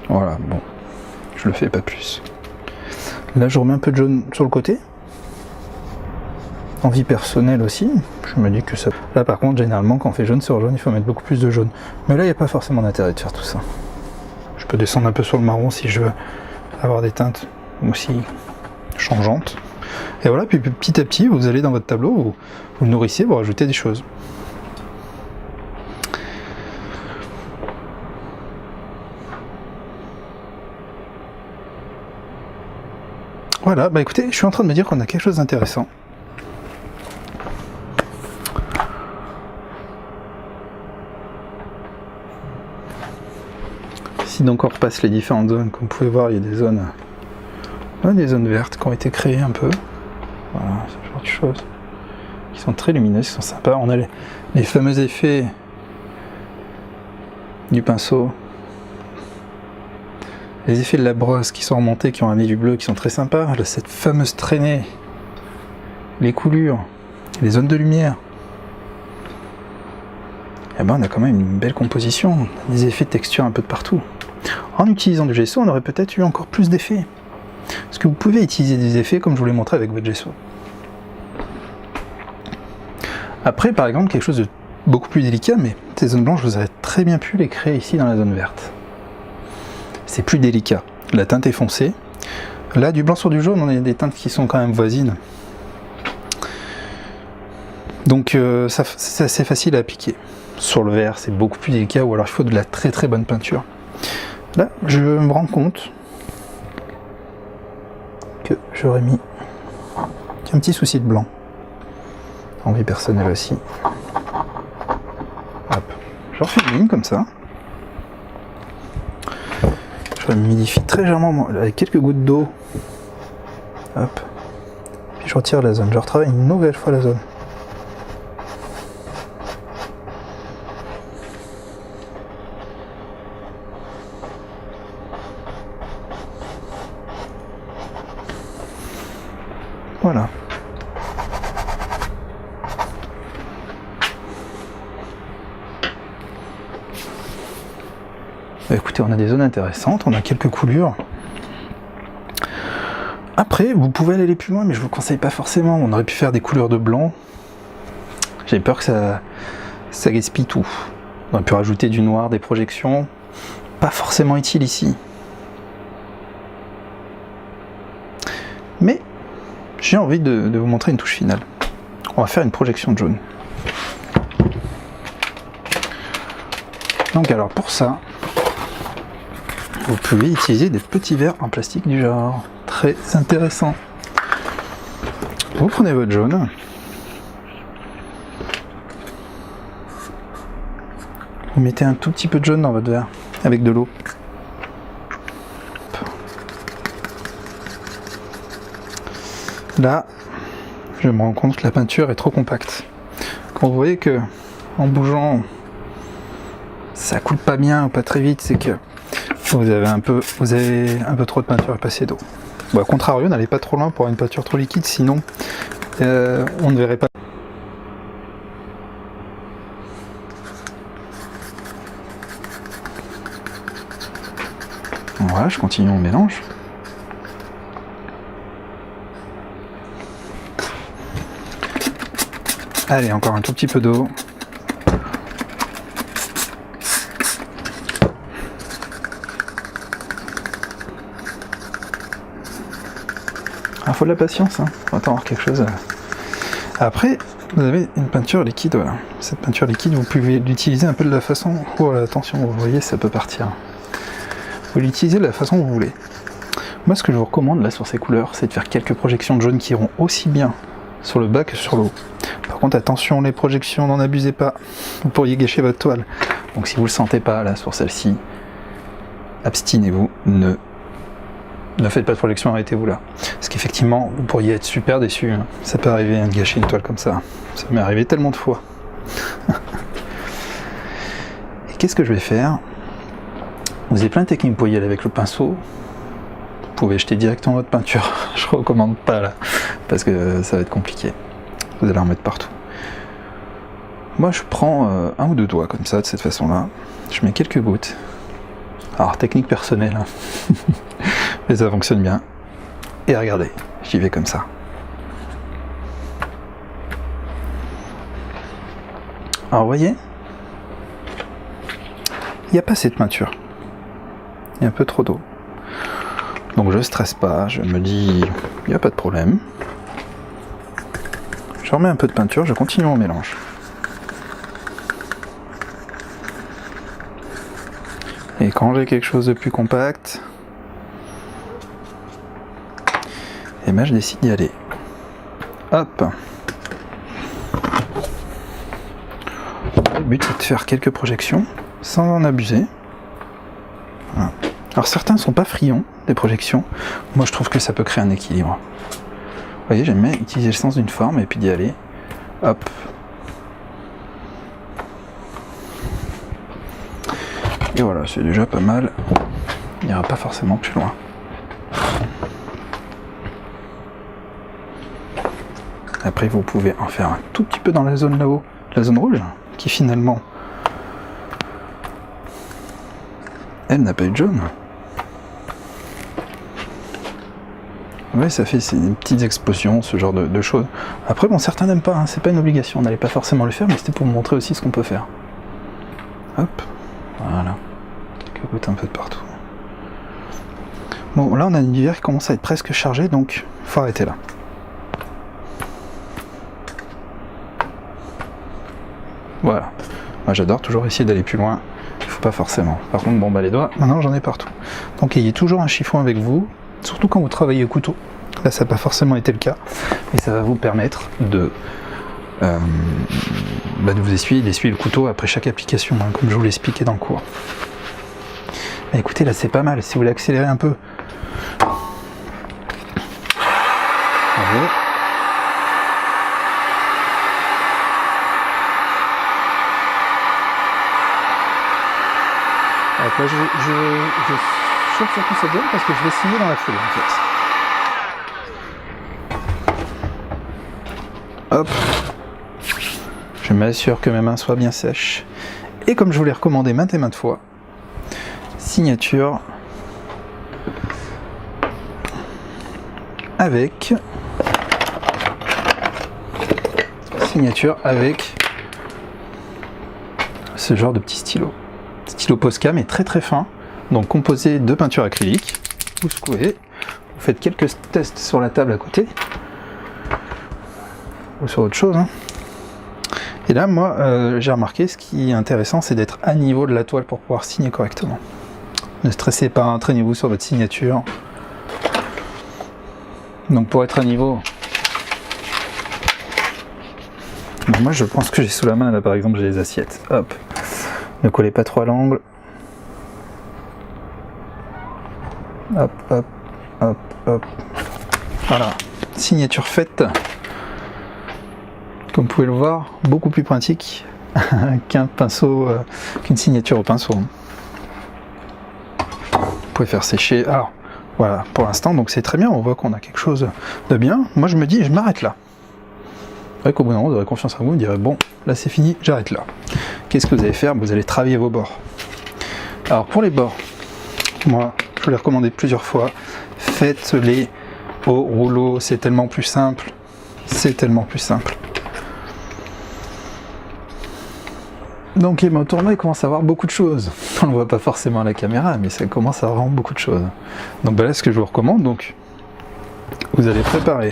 Voilà, bon. Je le fais pas plus. Là, je remets un peu de jaune sur le côté. Envie personnelle aussi. Je me dis que ça... Là, par contre, généralement, quand on fait jaune sur jaune, il faut mettre beaucoup plus de jaune. Mais là, il n'y a pas forcément d'intérêt de faire tout ça. Je peux descendre un peu sur le marron si je veux avoir des teintes aussi changeantes. Et voilà, puis petit à petit, vous allez dans votre tableau, vous nourrissez, vous rajoutez des choses. Voilà, bah écoutez, je suis en train de me dire qu'on a quelque chose d'intéressant. Si donc on repasse les différentes zones, comme vous pouvez voir, il y a des zones vertes qui ont été créées un peu. Voilà, ce genre de choses qui sont très lumineuses, qui sont sympas. On a les fameux effets du pinceau, les effets de la brosse qui sont remontés, qui ont amené du bleu, qui sont très sympas. Là, cette fameuse traînée, les coulures, les zones de lumière. Et ben on a quand même une belle composition, des effets de texture un peu de partout. En utilisant du gesso, on aurait peut-être eu encore plus d'effets. Parce que vous pouvez utiliser des effets comme je vous l'ai montré avec votre gesso. Après, par exemple, quelque chose de beaucoup plus délicat, mais ces zones blanches, vous aurez très bien pu les créer ici dans la zone verte. C'est plus délicat. La teinte est foncée. Là, du blanc sur du jaune, on a des teintes qui sont quand même voisines. Donc, c'est assez facile à appliquer. Sur le vert, c'est beaucoup plus délicat, ou alors il faut de la très très bonne peinture. Là, je me rends compte que j'aurais mis un petit souci de blanc. Envie personnelle aussi. Hop. Je refais une ligne comme ça. Je m'humidifie très légèrement avec quelques gouttes d'eau. Hop. Puis je retire la zone. Je retravaille une nouvelle fois la zone. Voilà. Bah écoutez, on a des zones intéressantes, on a quelques coulures. Après, vous pouvez aller plus loin, mais je vous conseille pas forcément. On aurait pu faire des couleurs de blanc. J'ai peur que ça gaspille tout. On aurait pu rajouter du noir, des projections. Pas forcément utile ici. Mais j'ai envie de vous montrer une touche finale. On va faire une projection de jaune. Donc alors pour ça, vous pouvez utiliser des petits verres en plastique du genre. Très intéressant. Vous prenez votre jaune. Vous mettez un tout petit peu de jaune dans votre verre avec de l'eau. Là, je me rends compte que la peinture est trop compacte. Quand vous voyez que en bougeant, ça coule pas bien ou pas très vite, c'est que vous avez un peu trop de peinture à passer d'eau. Bon, à contrario, n'allez pas trop loin pour une peinture trop liquide, sinon on ne verrait pas. Voilà, je continue mon mélange. Allez, encore un tout petit peu d'eau. Il faut de la patience, hein. Faut attendre quelque chose. Après, vous avez une peinture liquide, voilà. Cette peinture liquide, vous pouvez l'utiliser un peu de la façon... Oh là, attention, vous voyez, ça peut partir. Vous l'utilisez de la façon que vous voulez. Moi, ce que je vous recommande, là, sur ces couleurs, c'est de faire quelques projections de jaune qui iront aussi bien sur le bas que sur le haut. Par contre, attention, les projections, n'en abusez pas. Vous pourriez gâcher votre toile. Donc, si vous le sentez pas, là, sur celle-ci, abstinez-vous, ne faites pas de projection, arrêtez-vous là. Parce qu'effectivement, vous pourriez être super déçu. Hein. Ça peut arriver de gâcher une toile comme ça. Ça m'est arrivé tellement de fois. Et qu'est-ce que je vais faire? Vous avez plein de techniques, vous pouvez y aller avec le pinceau. Vous pouvez jeter directement votre peinture. Je recommande pas là, parce que ça va être compliqué. Vous allez en mettre partout. Moi, je prends un ou deux doigts comme ça, de cette façon-là. Je mets quelques gouttes. Alors, technique personnelle, hein. Mais ça fonctionne bien. Et regardez, j'y vais comme ça. Alors, vous voyez, il n'y a pas assez de peinture. Il y a un peu trop d'eau. Donc, je ne stresse pas, je me dis, il n'y a pas de problème. Je remets un peu de peinture, je continue mon mélange. Et quand j'ai quelque chose de plus compact, et ben je décide d'y aller. Hop. Le but c'est de faire quelques projections sans en abuser. Voilà. Alors certains sont pas friands des projections. Moi je trouve que ça peut créer un équilibre. Vous voyez, j'aime bien utiliser le sens d'une forme et puis d'y aller. Hop. Et voilà, c'est déjà pas mal. Il n'ira pas forcément plus loin. Après, vous pouvez en faire un tout petit peu dans la zone là-haut, la zone rouge, qui finalement, elle n'a pas eu de jaune. Ouais, ça fait des petites explosions, ce genre de choses. Après, bon, certains n'aiment pas, hein, c'est pas une obligation, on n'allait pas forcément le faire, mais c'était pour vous montrer aussi ce qu'on peut faire. Hop, voilà. Quelques gouttes un peu de partout. Bon, là, on a une lumière qui commence à être presque chargée, donc il faut arrêter là. Voilà. Moi, j'adore toujours essayer d'aller plus loin. Il faut pas forcément. Par contre, bon, bah les doigts, maintenant j'en ai partout. Donc, ayez toujours un chiffon avec vous, surtout quand vous travaillez au couteau. Là, ça n'a pas forcément été le cas, mais ça va vous permettre de vous essuyer, d'essuyer le couteau après chaque application, hein, comme je vous l'expliquais dans le cours. Mais écoutez, là, c'est pas mal. Si vous voulez accélérer un peu. Allez. Donc là, je chope surtout cette zone parce que je vais signer dans la foulée en fait. Hop. Je m'assure que mes mains soient bien sèches. Et comme je vous l'ai recommandé maintes et maintes fois, signature avec ce genre de petit stylo. Stylo Posca mais très très fin, donc composé de peinture acrylique. Vous secouez, vous faites quelques tests sur la table à côté ou sur autre chose, hein. Et là moi j'ai remarqué, ce qui est intéressant, c'est d'être à niveau de la toile pour pouvoir signer correctement. Ne stressez pas, entraînez-vous sur votre signature. Donc pour être à niveau, moi je pense que j'ai sous la main là, par exemple j'ai les assiettes. Hop. Ne collez pas trop à l'angle. Hop, hop, hop, hop. Voilà. Signature faite. Comme vous pouvez le voir, beaucoup plus pratique qu'un pinceau, qu'une signature au pinceau. Vous pouvez faire sécher. Alors, voilà, pour l'instant, donc c'est très bien. On voit qu'on a quelque chose de bien. Moi, je me dis, je m'arrête là. C'est vrai qu'au bout d'un moment, vous aurez confiance en vous, vous direz, bon, là c'est fini, j'arrête là. Qu'est-ce que vous allez faire? Vous allez travailler vos bords. Alors pour les bords, moi je vous l'ai recommandé plusieurs fois, faites-les au rouleau, c'est tellement plus simple. C'est tellement plus simple. Donc les mots tournants, ils commencent à voir beaucoup de choses. On ne le voit pas forcément à la caméra, mais ça commence à avoir beaucoup de choses. Donc là, ce que je vous recommande, donc, vous allez préparer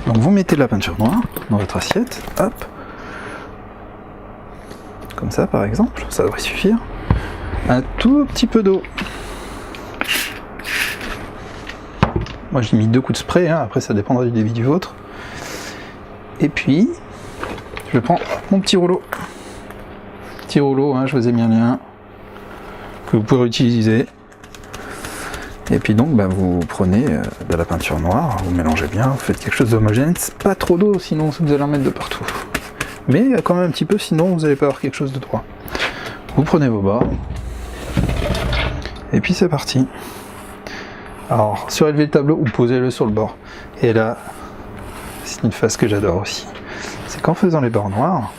donc vous mettez de la peinture noire dans votre assiette, hop, comme ça par exemple, ça devrait suffire. Un tout petit peu d'eau. Moi j'ai mis 2 coups de spray, hein. Après ça dépendra du débit du vôtre. Et puis, je prends mon petit rouleau. Petit rouleau, hein, je vous ai mis un lien que vous pouvez réutiliser. Et puis donc vous prenez de la peinture noire, vous mélangez bien, vous faites quelque chose d'homogène, pas trop d'eau sinon vous allez en mettre de partout. Mais quand même un petit peu, sinon vous n'allez pas avoir quelque chose de droit. Vous prenez vos bords, et puis c'est parti. Alors surélevez le tableau ou posez-le sur le bord. Et là, c'est une phase que j'adore aussi. C'est qu'en faisant les bords noirs,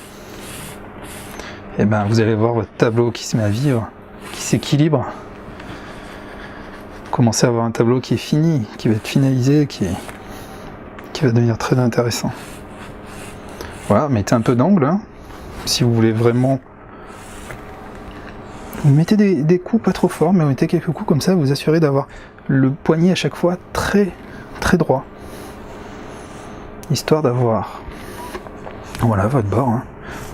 et vous allez voir votre tableau qui se met à vivre, qui s'équilibre. Commencer à avoir un tableau qui est fini, qui va être finalisé, qui va devenir très intéressant. Voilà, mettez un peu d'angle, hein, si vous voulez vraiment. Vous mettez des coups pas trop forts, mais vous mettez quelques coups comme ça, vous assurez d'avoir le poignet à chaque fois très très droit. Histoire d'avoir, voilà, votre bord, hein.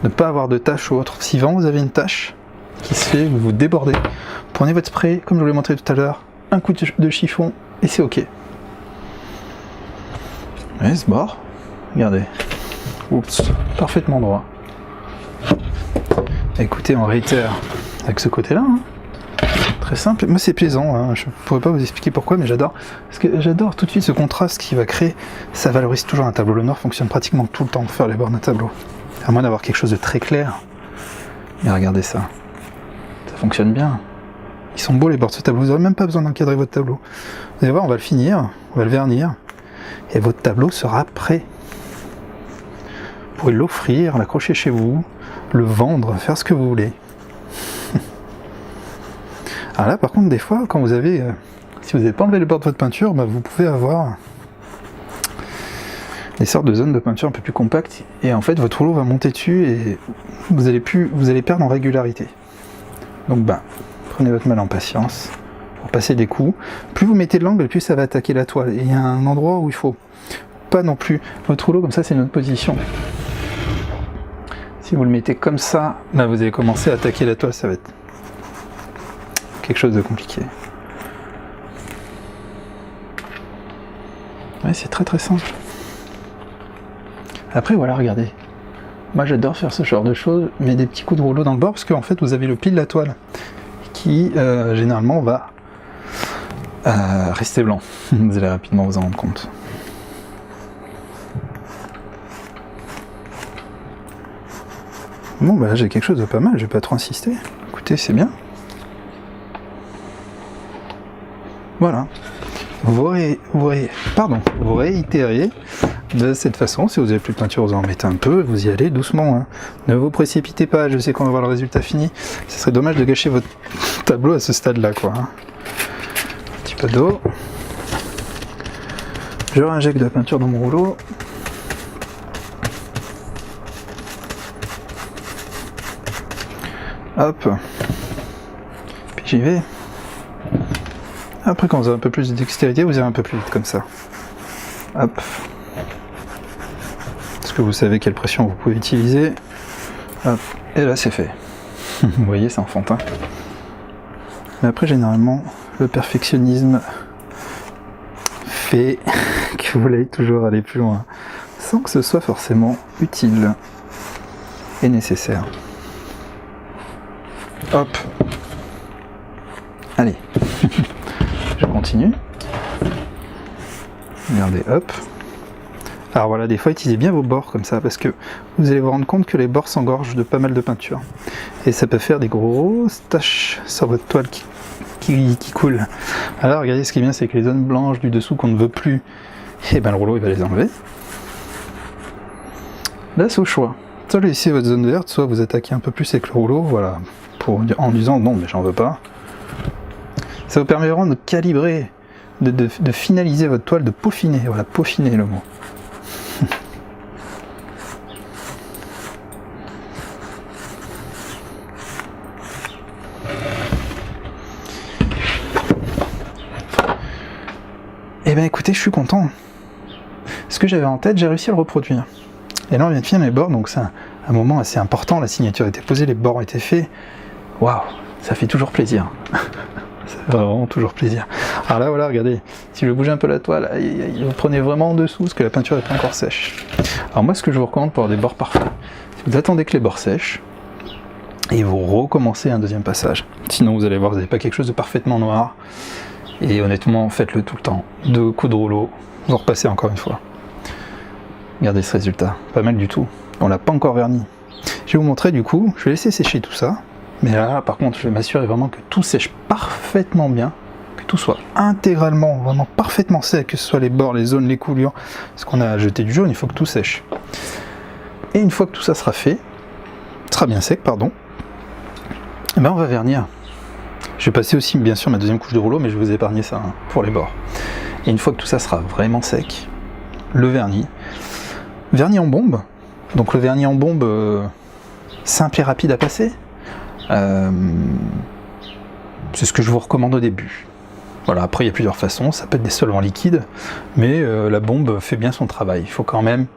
Ne pas avoir de tache ou autre. Si vraiment vous avez une tache qui se fait, vous débordez, prenez votre spray, comme je vous l'ai montré tout à l'heure, un coup de chiffon et c'est ok. Et ce bord, regardez, oups, parfaitement droit. Écoutez, on réitère avec ce côté-là, hein. Très simple. Moi c'est plaisant, hein. Je ne pourrais pas vous expliquer pourquoi, mais j'adore. Parce que j'adore tout de suite ce contraste qui va créer, ça valorise toujours un tableau. Le noir fonctionne pratiquement tout le temps pour faire les bords d'un tableau. À moins d'avoir quelque chose de très clair. Mais regardez ça, ça fonctionne bien. Ils sont beaux les bords de ce tableau, vous n'aurez même pas besoin d'encadrer votre tableau. Vous allez voir, on va le finir, on va le vernir, et votre tableau sera prêt. Vous pourrez l'offrir, l'accrocher chez vous, le vendre, faire ce que vous voulez. Alors là par contre des fois quand vous avez, si vous n'avez pas enlevé les bords de votre peinture, bah, vous pouvez avoir des sortes de zones de peinture un peu plus compactes et en fait votre rouleau va monter dessus et vous allez perdre en régularité. Donc ben, prenez votre mal en patience pour passer des coups. Plus vous mettez de l'angle, plus ça va attaquer la toile. Et il y a un endroit où il faut pas non plus. Votre rouleau comme ça, c'est notre position. Si vous le mettez comme ça, là vous allez commencer à attaquer la toile, ça va être quelque chose de compliqué. Ouais, c'est très très simple. Après voilà, regardez. Moi j'adore faire ce genre de choses, mais des petits coups de rouleau dans le bord, parce qu'en fait vous avez le pli de la toile qui généralement va rester blanc. Vous allez rapidement vous en rendre compte. Bon bah là j'ai quelque chose de pas mal, je vais pas trop insister. Écoutez, c'est bien. Voilà. Vous réitérez de cette façon. Si vous n'avez plus de peinture, vous en mettez un peu, vous y allez doucement. Hein. Ne vous précipitez pas, je sais qu'on va voir le résultat fini. Ce serait dommage de gâcher votre tableau à ce stade-là, quoi. Hein. Un petit peu d'eau. Je réinjecte de la peinture dans mon rouleau. Hop. Puis j'y vais. Après, quand vous avez un peu plus de dextérité, vous irez un peu plus vite comme ça. Hop. Parce que vous savez quelle pression vous pouvez utiliser. Hop. Et là, c'est fait. Vous voyez, c'est enfantin. Mais après, généralement, le perfectionnisme fait que vous voulez toujours aller plus loin, sans que ce soit forcément utile et nécessaire. Hop. Allez. Je continue. Regardez, hop. Alors voilà, des fois utilisez bien vos bords comme ça, parce que vous allez vous rendre compte que les bords s'engorgent de pas mal de peinture. Et ça peut faire des grosses taches sur votre toile qui coulent. Alors regardez, ce qui est bien, c'est que les zones blanches du dessous qu'on ne veut plus, et ben le rouleau il va les enlever. Là c'est au choix. Soit laissez votre zone verte, soit vous attaquez un peu plus avec le rouleau, voilà, en disant non mais j'en veux pas. Ça vous permet vraiment de calibrer, de finaliser votre toile, de peaufiner, voilà, peaufiner le mot. Eh bien écoutez, je suis content. Ce que j'avais en tête, j'ai réussi à le reproduire. Et là on vient de finir mes bords, donc c'est un moment assez important, la signature a été posée, les bords ont été faits. Waouh, ça fait toujours plaisir. Ça fait vraiment toujours plaisir. Alors là voilà, regardez, si je bouge un peu la toile, vous prenez vraiment en dessous parce que la peinture n'est pas encore sèche. Alors moi ce que je vous recommande pour avoir des bords parfaits, c'est que vous attendez que les bords sèchent et vous recommencez un deuxième passage. Sinon vous allez voir, vous n'avez pas quelque chose de parfaitement noir. Et honnêtement, faites-le tout le temps. 2 coups de rouleau, vous repassez encore une fois. Regardez ce résultat, pas mal du tout. On l'a pas encore verni. Je vais vous montrer du coup, je vais laisser sécher tout ça. Mais là, par contre, je vais m'assurer vraiment que tout sèche parfaitement bien, que tout soit intégralement, vraiment parfaitement sec, que ce soit les bords, les zones, les coulures. Parce qu'on a jeté du jaune, il faut que tout sèche. Et une fois que tout ça sera fait, sera bien sec, pardon, et ben on va vernir. Je vais passer aussi bien sûr ma deuxième couche de rouleau, mais je vais vous épargner ça hein, pour les bords. Et une fois que tout ça sera vraiment sec, le vernis. Vernis en bombe. Donc le vernis en bombe, simple et rapide à passer. C'est ce que je vous recommande au début. Voilà, après il y a plusieurs façons, ça peut être des solvants liquides, mais la bombe fait bien son travail. Il faut quand même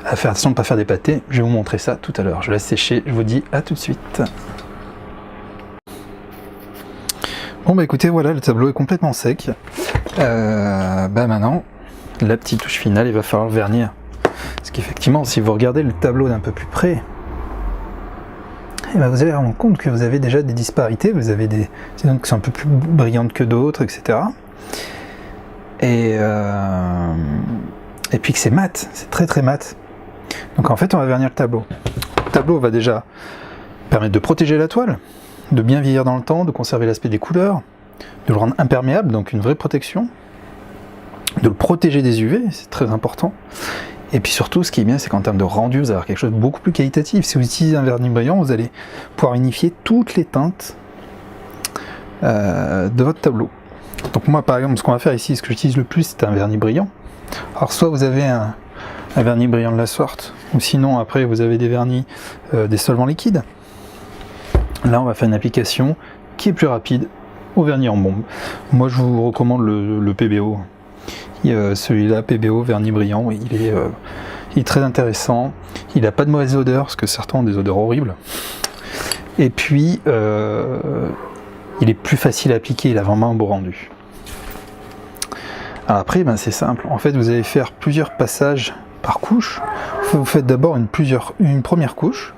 faire attention de ne pas faire des pâtés. Je vais vous montrer ça tout à l'heure. Je laisse sécher, je vous dis à tout de suite. Bon bah écoutez, voilà, le tableau est complètement sec. Bah maintenant, la petite touche finale, il va falloir le vernir. Parce qu'effectivement, si vous regardez le tableau d'un peu plus près, eh ben vous allez vous rendre compte que vous avez déjà des disparités, vous avez des zones qui sont un peu plus brillantes que d'autres, etc. Et puis que c'est mat, c'est très très mat. Donc en fait, on va vernir le tableau. Le tableau va déjà permettre de protéger la toile, de bien vieillir dans le temps, de conserver l'aspect des couleurs, de le rendre imperméable, donc une vraie protection, de le protéger des UV, c'est très important. Et puis surtout, ce qui est bien, c'est qu'en termes de rendu, vous allez avoir quelque chose de beaucoup plus qualitatif. Si vous utilisez un vernis brillant, vous allez pouvoir unifier toutes les teintes de votre tableau. Donc moi par exemple, ce qu'on va faire ici, ce que j'utilise le plus, c'est un vernis brillant. Alors soit vous avez un vernis brillant de la sorte, ou sinon après vous avez des vernis, des solvants liquides. Là on va faire une application qui est plus rapide au vernis en bombe. Moi je vous recommande le PBO. Celui-là, PBO, vernis brillant, il est très intéressant. Il n'a pas de mauvaise odeur, parce que certains ont des odeurs horribles. Et puis, il est plus facile à appliquer, il a vraiment un beau rendu. Alors après, c'est simple. En fait, vous allez faire plusieurs passages par couche. Vous faites d'abord une première couche.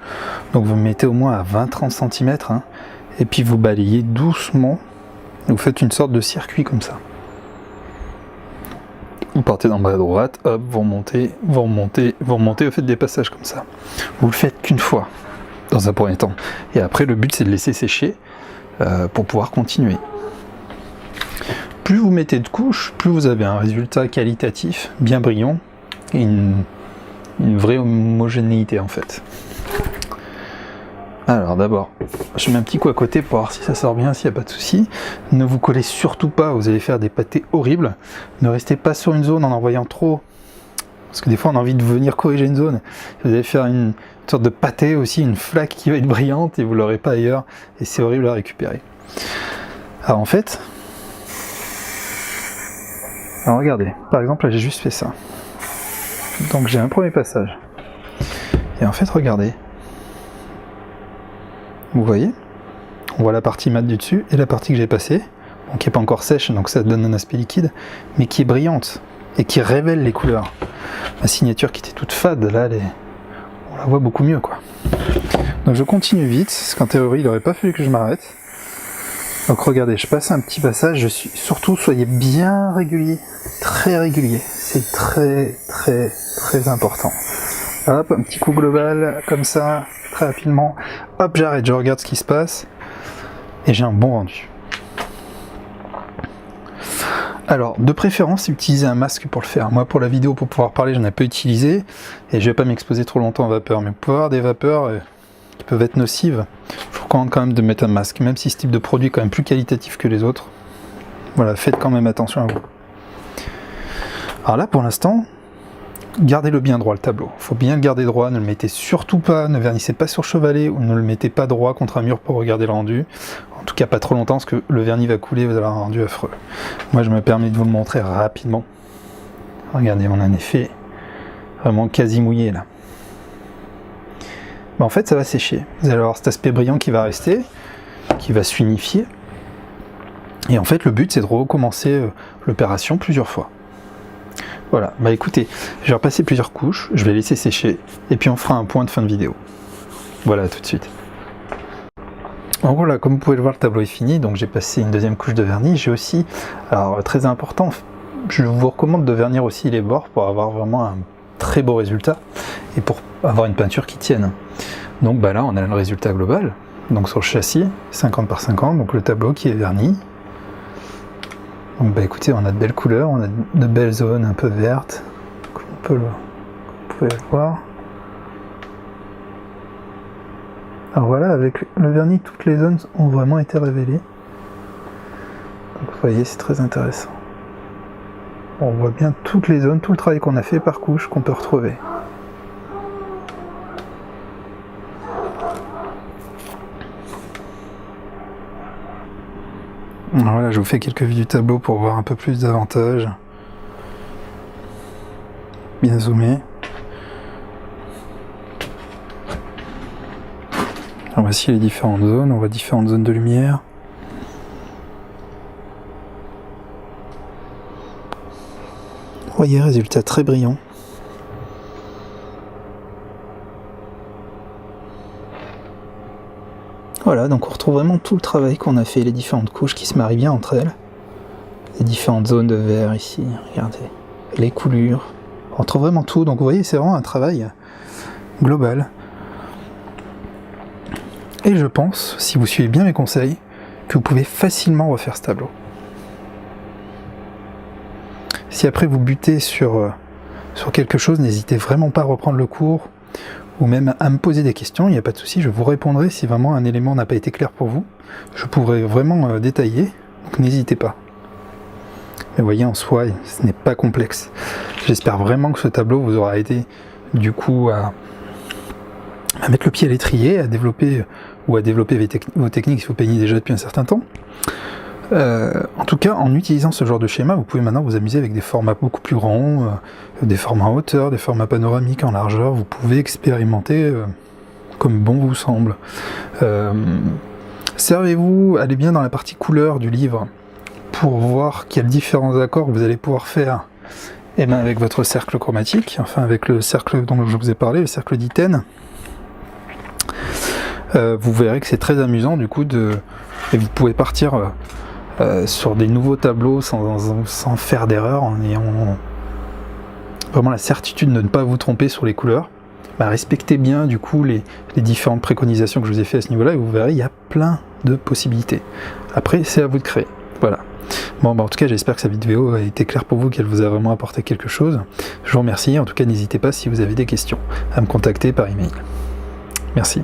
Donc vous mettez au moins à 20-30 cm. Et puis vous balayez doucement. Vous faites une sorte de circuit comme ça. Vous partez dans le bas à droite, hop, vous remontez, vous faites des passages comme ça. Vous le faites qu'une fois, dans un premier temps. Et après, le but, c'est de laisser sécher pour pouvoir continuer. Plus vous mettez de couches, plus vous avez un résultat qualitatif, bien brillant, et une vraie homogénéité en fait. Alors d'abord, je mets un petit coup à côté pour voir si ça sort bien, s'il n'y a pas de souci. Ne vous collez surtout pas, vous allez faire des pâtés horribles. Ne restez pas sur une zone en envoyant trop, parce que des fois on a envie de venir corriger une zone. Vous allez faire une sorte de pâté aussi, une flaque qui va être brillante et vous ne l'aurez pas ailleurs, et c'est horrible à récupérer. Alors en fait, regardez, par exemple là j'ai juste fait ça. Donc j'ai un premier passage. Et en fait regardez. Vous voyez, on voit la partie mate du dessus et la partie que j'ai passée, donc qui n'est pas encore sèche, donc ça donne un aspect liquide, mais qui est brillante et qui révèle les couleurs. Ma signature qui était toute fade, là, on la voit beaucoup mieux, quoi. Donc je continue vite, parce qu'en théorie, il n'aurait pas fallu que je m'arrête. Donc regardez, je passe un petit passage, surtout soyez bien régulier, très régulier, c'est très important. Hop, un petit coup global, comme ça, très rapidement, hop, j'arrête, je regarde ce qui se passe, et j'ai un bon rendu. Alors, de préférence, utilisez un masque pour le faire. Moi, pour la vidéo, pour pouvoir parler, j'en ai peu utilisé, et je vais pas m'exposer trop longtemps en vapeur, mais pour pouvoir avoir des vapeurs qui peuvent être nocives, je vous recommande quand même de mettre un masque, même si ce type de produit est quand même plus qualitatif que les autres. Voilà, faites quand même attention à vous. Alors là, pour l'instant, gardez-le bien droit le tableau. Il faut bien le garder droit, ne le mettez surtout pas, ne vernissez pas sur chevalet ou ne le mettez pas droit contre un mur pour regarder le rendu. En tout cas pas trop longtemps parce que le vernis va couler, vous allez avoir un rendu affreux. Moi je me permets de vous le montrer rapidement. Regardez, on a un effet vraiment quasi mouillé là. En fait ça va sécher. Vous allez avoir cet aspect brillant qui va rester, qui va s'unifier. Et en fait le but c'est de recommencer l'opération plusieurs fois. Voilà, écoutez, je vais repasser plusieurs couches, je vais laisser sécher, et puis on fera un point de fin de vidéo. Voilà, à tout de suite. En gros là, comme vous pouvez le voir, le tableau est fini, donc j'ai passé une deuxième couche de vernis. J'ai aussi, alors très important, je vous recommande de vernir aussi les bords pour avoir vraiment un très beau résultat, et pour avoir une peinture qui tienne. Donc là, on a le résultat global, donc sur le châssis, 50 par 50, donc le tableau qui est verni. Donc écoutez, on a de belles couleurs, on a de belles zones un peu vertes, comme vous pouvez le voir. Alors voilà, avec le vernis, toutes les zones ont vraiment été révélées. Donc vous voyez, c'est très intéressant. On voit bien toutes les zones, tout le travail qu'on a fait par couche qu'on peut retrouver. Voilà, je vous fais quelques vues du tableau pour voir un peu plus d'avantages. Bien zoomé. Alors voici les différentes zones, on voit différentes zones de lumière. Vous voyez, résultat très brillant. Voilà, donc on retrouve vraiment tout le travail qu'on a fait, les différentes couches qui se marient bien entre elles. Les différentes zones de vert ici, regardez. Les coulures. On retrouve vraiment tout, donc vous voyez, c'est vraiment un travail global. Et je pense, si vous suivez bien mes conseils, que vous pouvez facilement refaire ce tableau. Si après vous butez sur quelque chose, n'hésitez vraiment pas à reprendre le cours ou même à me poser des questions, il n'y a pas de souci, je vous répondrai si vraiment un élément n'a pas été clair pour vous. Je pourrai vraiment détailler, donc n'hésitez pas. Mais voyez, en soi, ce n'est pas complexe. J'espère vraiment que ce tableau vous aura aidé du coup à mettre le pied à l'étrier, à développer vos techniques si vous peignez déjà depuis un certain temps. En tout cas, en utilisant ce genre de schéma, vous pouvez maintenant vous amuser avec des formats beaucoup plus grands, des formats en hauteur, des formats panoramiques en largeur. Vous pouvez expérimenter comme bon vous semble. Servez-vous, allez bien dans la partie couleur du livre pour voir quels différents accords vous allez pouvoir faire avec votre cercle chromatique, enfin avec le cercle dont je vous ai parlé, le cercle d'Iten. Vous verrez que c'est très amusant du coup et vous pouvez partir sur des nouveaux tableaux sans faire d'erreur, en ayant vraiment la certitude de ne pas vous tromper sur les couleurs. Respectez bien du coup les différentes préconisations que je vous ai fait à ce niveau-là, et vous verrez, il y a plein de possibilités. Après, c'est à vous de créer. Voilà. Bon, en tout cas, j'espère que cette vidéo a été claire pour vous, qu'elle vous a vraiment apporté quelque chose. Je vous remercie. En tout cas, n'hésitez pas, si vous avez des questions, à me contacter par email. Merci.